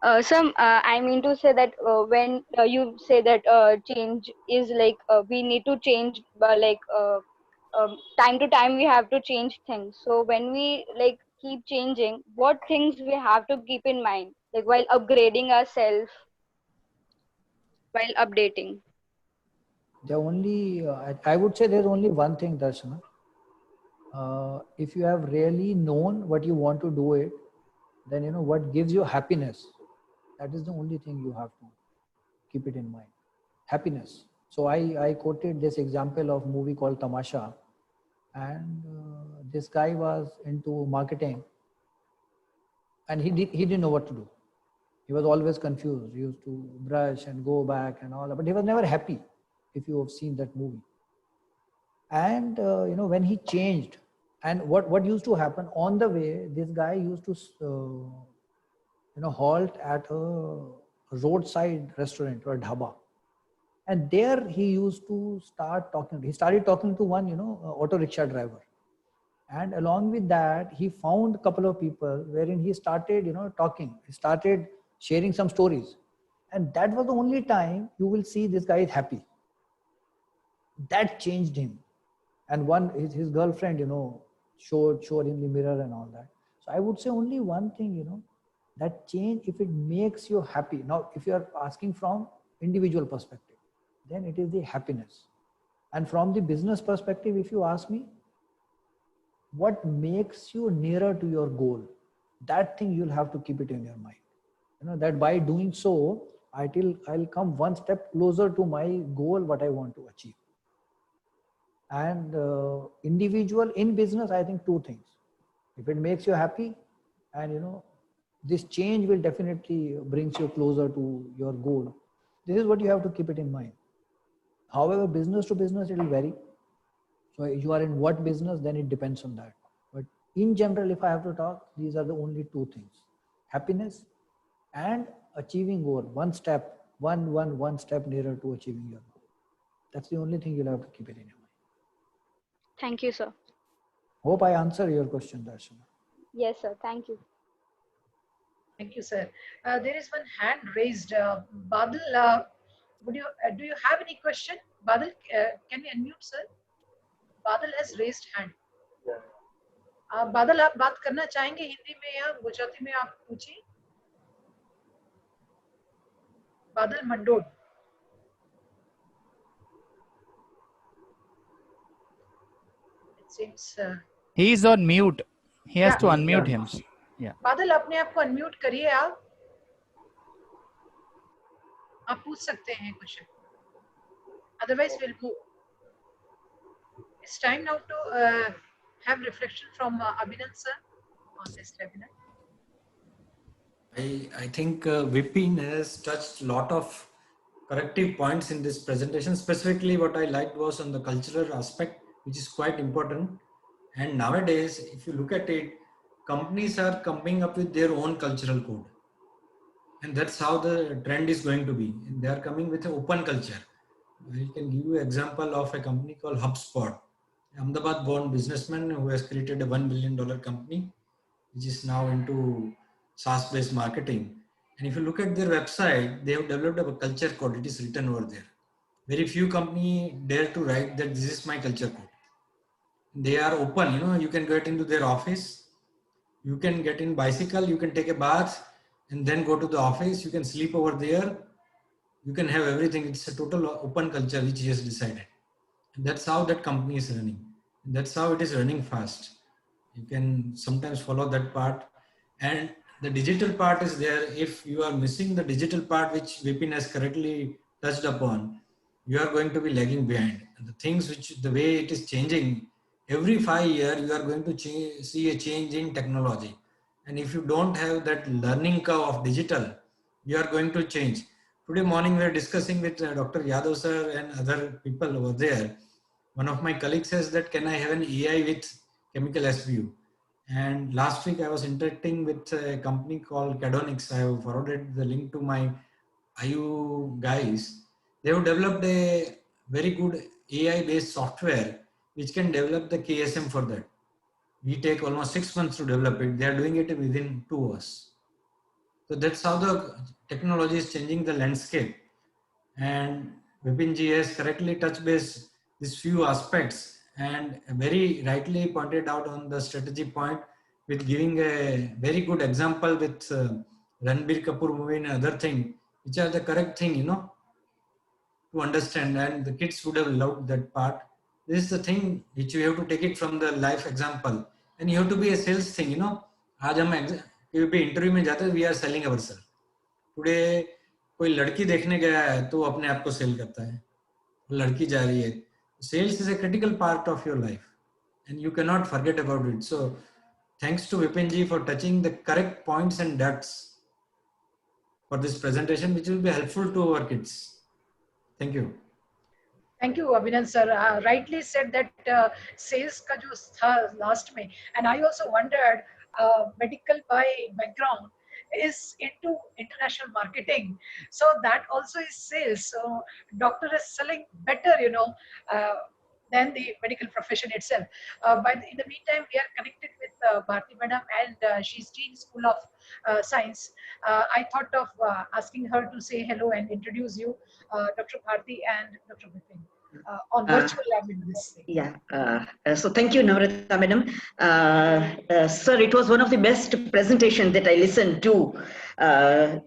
Speaker 6: I mean to say that when you say that change is like we need to change, time to time we have to change things. So when we like keep changing, what things we have to keep in mind, like while upgrading ourselves, while updating.
Speaker 3: there only I would say there's only one thing, Darshana. If you have really known what you want to do it, then you know what gives you happiness. That is the only thing you have to keep it in mind. Happiness. So I quoted this example of movie called Tamasha, and this guy was into marketing, and he didn't know what to do. He was always confused. He used to brush and go back and all, but he was never happy. If you have seen that movie, and you know when he changed, and what used to happen on the way, this guy used to you know halt at a roadside restaurant or a dhaba, and there he used to start talking. He started talking to one, you know, auto rickshaw driver, and along with that he found a couple of people wherein he started, you know, talking. He started sharing some stories, and that was the only time you will see this guy is happy. That changed him. And one his girlfriend, you know, showed him the mirror and all that. So I would say only one thing, you know, that change, if it makes you happy. Now if you are asking from individual perspective, then it is the happiness. And from the business perspective, if you ask me, what makes you nearer to your goal, that thing you'll have to keep it in your mind. You know that by doing so, I'll come one step closer to my goal, what I want to achieve. And individual in business, I think two things. If it makes you happy, and you know this change will definitely brings you closer to your goal, this is what you have to keep it in mind. However, business to business, it will vary. So if you are in what business, then it depends on that. But in general, if I have to talk, these are the only two things: happiness and achieving goal. One step nearer to achieving your goal. That's the only thing you'll have to keep it in your mind.
Speaker 6: Thank you, sir.
Speaker 3: Hope I answer your question, Darshana.
Speaker 6: Yes, sir. Thank you.
Speaker 2: Thank you, sir. There is one hand raised. Badal, do you have any question? Badal, can you unmute, sir? Badal has raised hand. बादल आप बात करना चाहेंगे हिंदी में या गुजराती में, आप पूछिए. बादल मंडोड. It seems
Speaker 5: He is on mute. He has
Speaker 2: Yeah.
Speaker 5: to unmute him. Yeah.
Speaker 2: बादल अपने आप को अनम्यूट करिए. आप पूछ सकते हैं question. Otherwise we'll move. It's time now to have reflection from Abhinand sir on this webinar.
Speaker 1: I think Vipin has touched a lot of corrective points in this presentation. Specifically, what I liked was on the cultural aspect, which is quite important. And nowadays, if you look at it, companies are coming up with their own cultural code. And that's how the trend is going to be. And they are coming with an open culture. I can give you an example of a company called HubSpot, Ahmedabad-born businessman who has created a $1 billion company, which is now into SaaS-based marketing. And if you look at their website, they have developed a culture code. It is written over there. Very few companies dare to write that this is my culture code. They are open, you know, you can get into their office, you can get in bicycle, you can take a bath and then go to the office, you can sleep over there, you can have everything. It's a total open culture which he has decided. And that's how that company is running. That's how it is running fast. You can sometimes follow that part. And the digital part is there. If you are missing the digital part, which Vipin has correctly touched upon, you are going to be lagging behind. And the things which, the way it is changing, every 5 years, you are going to see a change in technology. And if you don't have that learning curve of digital, you are going to change. Today morning, we are discussing with Dr. Yadav sir and other people over there One of my colleagues says that, can I have an AI with chemical SBU? And last week I was interacting with a company called Cadonix. I have forwarded the link to my IU guys. They have developed a very good AI based software which can develop the KSM for that. We take almost 6 months to develop it. They are doing it within 2 hours. So that's how the technology is changing the landscape. And Vipin ji has correctly touched base these few aspects and very rightly pointed out on the strategy point with giving a very good example with Ranbir Kapoor movie and other thing, which are the correct thing, to understand, and the kids would have loved that part. This is the thing which you have to take it from the life example, and you have to be a sales thing. आज हम कहीं भी interview में जाते हैं, we are selling our self. Today कोई लड़की देखने गया है तो अपने आप को सेल करता है, लड़की जा रही है. Sales is a critical part of your life and you cannot forget about it. So thanks to Vipin ji for touching the correct points and dots for this presentation, which will be helpful to our kids. Thank you.
Speaker 2: Thank you, Abhinand sir. Rightly said that sales ka jo tha last mein, and I also wondered, medical by background is into international marketing, so that also is sales. So doctor is selling better, than the medical profession itself. But in the meantime, we are connected with Bharti Madam, and she's Dean School of Science. I thought of asking her to say hello and introduce you, Dr. Bharti and Dr. Vipin, on virtual lab in this thing.
Speaker 7: Yeah. So thank you, Namrata Madam. Sir, it was one of the best presentations that I listened to,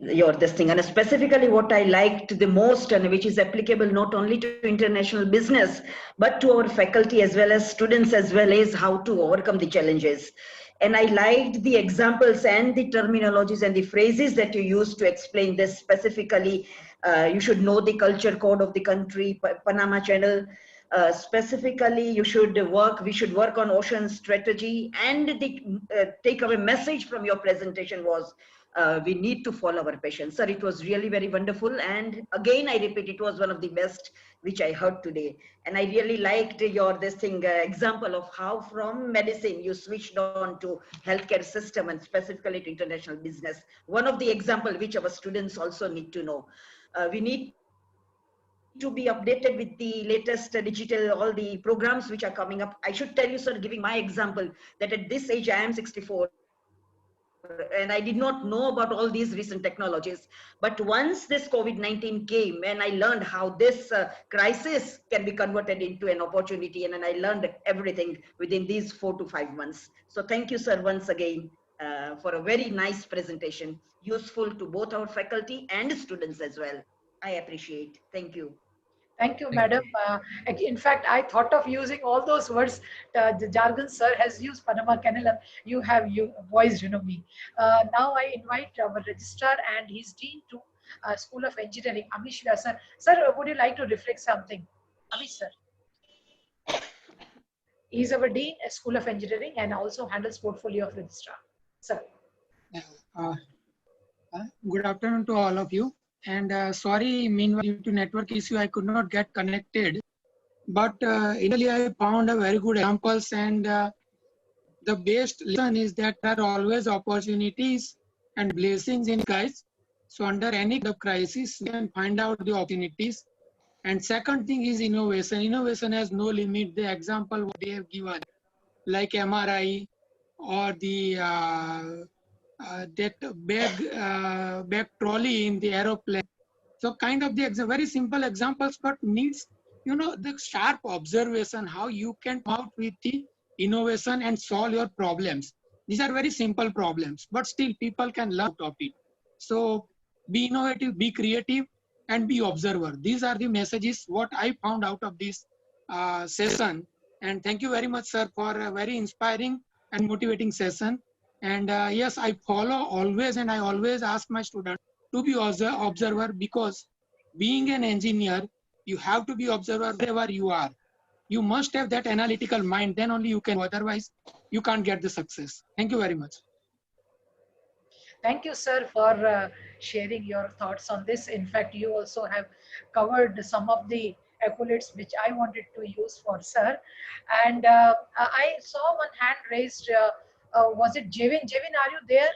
Speaker 7: your this thing, and specifically what I liked the most, and which is applicable not only to international business, but to our faculty as well as students, as well as how to overcome the challenges. And I liked the examples and the terminologies and the phrases that you used to explain this specifically. You should know the culture code of the country, Panama Channel. Specifically, we should work on ocean strategy, and the takeaway message from your presentation was, we need to follow our passion. Sir, it was really very wonderful. And again, I repeat, it was one of the best which I heard today. And I really liked your example of how from medicine you switched on to healthcare system and specifically to international business. One of the example which our students also need to know. We need to be updated with the latest digital, all the programs which are coming up. I should tell you, sir, giving my example, that at this age, I am 64. And I did not know about all these recent technologies. But once this COVID-19 came, and I learned how this crisis can be converted into an opportunity, and I learned everything within these 4 to 5 months. So thank you, sir, once again, for a very nice presentation, useful to both our faculty and students as well. I appreciate. Thank you.
Speaker 2: Thank you, madam. In fact, I thought of using all those words. The jargon sir has used Panama Canal. You have voiced, me. Now I invite our registrar and his dean to School of Engineering, Amish Vyas, sir. Sir, would you like to reflect something? Amish, sir. He's our dean at School of Engineering and also handles portfolio of registrar. Sir.
Speaker 8: Good afternoon to all of you. And sorry, meanwhile, due to network issue, I could not get connected. But initially, I found a very good examples, and the best lesson is that there are always opportunities and blessings in guys. So under any kind of crisis, we can find out the opportunities. And second thing is innovation. Innovation has no limit. The example what they have given, like MRI or the that bag trolley in the aeroplane. So kind of the very simple examples, but needs the sharp observation how you can come out with the innovation and solve your problems. These are very simple problems, but still people can learn out of it. So be innovative, be creative, and be observer. These are the messages what I found out of this session. And thank you very much, sir, for a very inspiring and motivating session. And yes, I follow always, and I always ask my students to be observer, because being an engineer, you have to be observer wherever you are. You must have that analytical mind, then only you can, otherwise you can't get the success. Thank you very much.
Speaker 2: Thank you, sir, for sharing your thoughts on this. In fact, you also have covered some of the accolades which I wanted to use for sir. And I saw one hand raised. Was it Jevin? Jevin, are you there?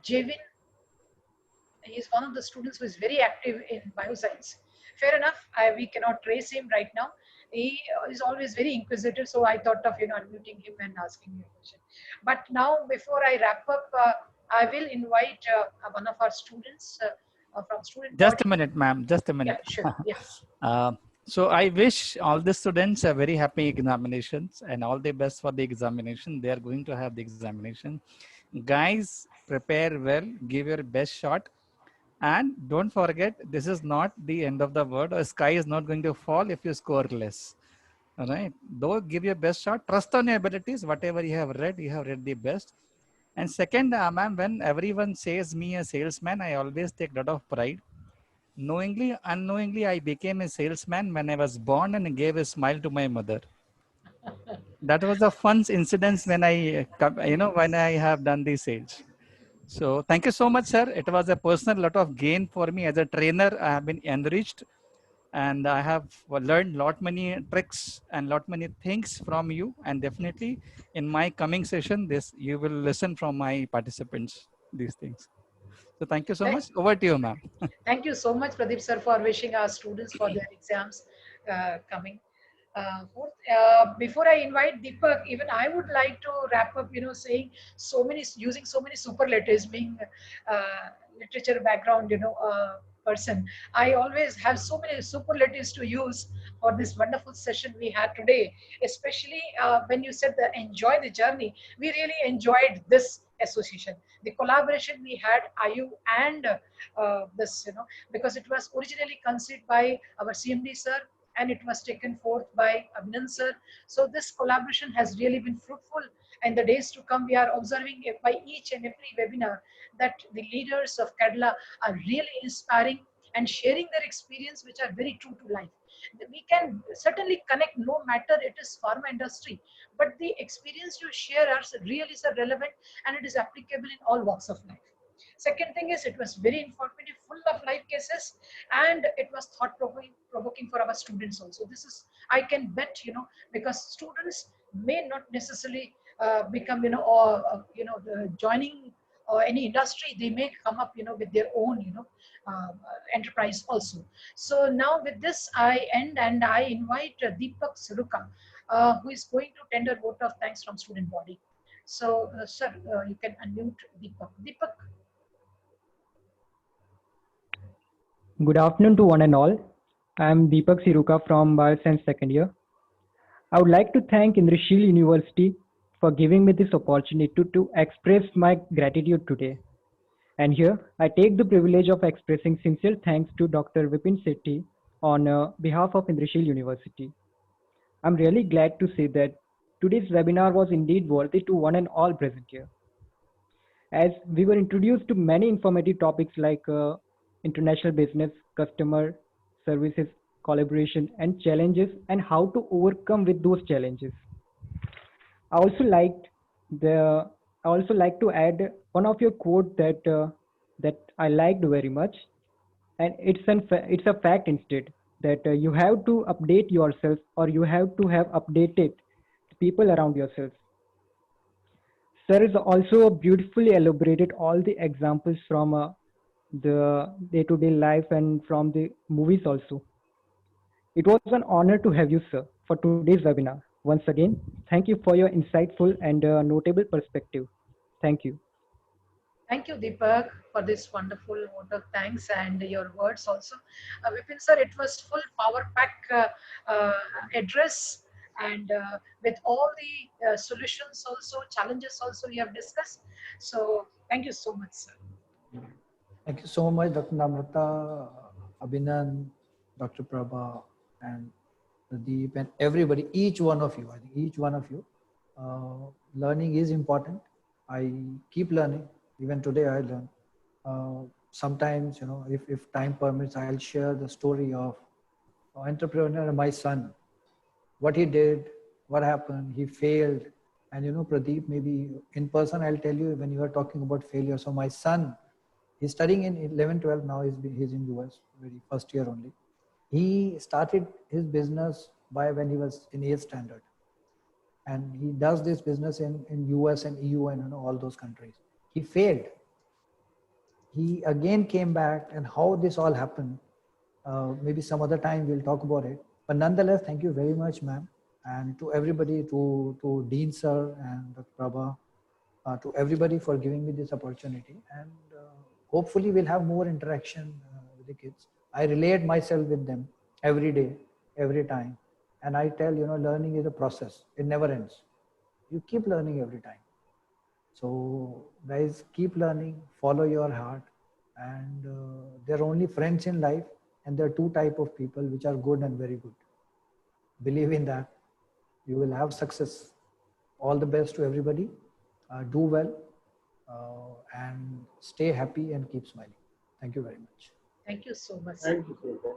Speaker 2: Jevin, he is one of the students who is very active in bioscience. Fair enough, we cannot trace him right now. He is always very inquisitive, so I thought of unmuting him and asking him a question. But now, before I wrap up, I will invite one of our students from student
Speaker 5: Just
Speaker 2: body.
Speaker 5: a minute, ma'am. Just a minute.
Speaker 2: Yeah, sure. Yeah.
Speaker 5: So I wish all the students a very happy examinations and all the best for the examination. They are going to have the examination. Guys, prepare well, give your best shot. And don't forget, this is not the end of the world. Or sky is not going to fall if you score less. All right. Though give your best shot, trust on your abilities. Whatever you have read the best. And second, ma'am, when everyone says me a salesman, I always take a lot of pride. Knowingly, unknowingly, I became a salesman when I was born and gave a smile to my mother. That was a fun incident when when I have done the sales. So thank you so much, sir. It was a personal lot of gain for me as a trainer. I have been enriched and I have learned lot many tricks and lot many things from you. And definitely in my coming session, you will listen from my participants, these things. So thank you so much. Over to you, ma'am.
Speaker 2: Thank you so much, Pradeep sir, for wishing our students for their exams coming. Before I invite Deepak, even I would like to wrap up, saying using so many superlatives, being literature background, person. I always have so many superlatives to use for this wonderful session we had today, especially when you said that enjoy the journey. We really enjoyed this association, the collaboration we had, IU and this, because it was originally conceived by our CMD sir, and it was taken forth by Abhinan sir. So this collaboration has really been fruitful. And the days to come, we are observing by each and every webinar that the leaders of Cadila are really inspiring and sharing their experience, which are very true to life. We can certainly connect no matter it is pharma industry, but the experience you share are really relevant and it is applicable in all walks of life. Second thing is it was very informative, full of live cases, and it was thought-provoking for our students also. This is, I can bet, because students may not necessarily become, joining any industry. They may come up, with their own, enterprise also. So now with this, I end and I invite Deepak Siruka, who is going to tender vote of thanks from student body. So, sir, you can unmute Deepak. Deepak.
Speaker 9: Good afternoon to one and all. I am Deepak Siruka from Bioscience second year. I would like to thank Indrashil University for giving me this opportunity to express my gratitude today. And here, I take the privilege of expressing sincere thanks to Dr. Vipin Sethi on behalf of Indrashil University. I'm really glad to say that today's webinar was indeed worthy to one and all present here, as we were introduced to many informative topics like international business, customer services, collaboration, and challenges, and how to overcome with those challenges. I also like to add one of your quote that I liked very much, and it's a fact instead that you have to update yourself, or you have to have updated people around yourself. Sir is also beautifully elaborated all the examples from the day-to-day life and from the movies also. It was an honor to have you, sir, for today's webinar. Once again, thank you for your insightful and notable perspective. Thank you.
Speaker 2: Thank you, Deepak, for this wonderful vote of thanks and your words also. Vipin sir, it was full power pack address, and with all the solutions also, challenges also we have discussed. So thank you so much, sir.
Speaker 3: Thank you so much, Dr. Namrata, Abhinan, Dr. Prabha, and Pradeep, and everybody, each one of you. I think each one of you. Learning is important. I keep learning. Even today I learn. Sometimes, if time permits, I'll share the story of an entrepreneur, my son. What he did, what happened, he failed. And Pradeep, maybe in person, I'll tell you when you are talking about failure. So my son, he's studying in 11, 12 now. He's in US, very first year only. He started his business by when he was in 8th standard. And he does this business in US and EU and all those countries. He failed. He again came back, and how this all happened, maybe some other time we'll talk about it. But nonetheless, thank you very much, ma'am. And to everybody, to Dean sir and Dr. Prabha, to everybody for giving me this opportunity. And hopefully we'll have more interaction with the kids. I relate myself with them every day, every time. And I tell, learning is a process. It never ends. You keep learning every time. So guys, keep learning, follow your heart. And there are only friends in life. And there are two types of people which are good and very good. Believe in that. You will have success. All the best to everybody. Do well and stay happy and keep smiling. Thank you very much.
Speaker 2: Thank you so much.
Speaker 10: Thank you, sir.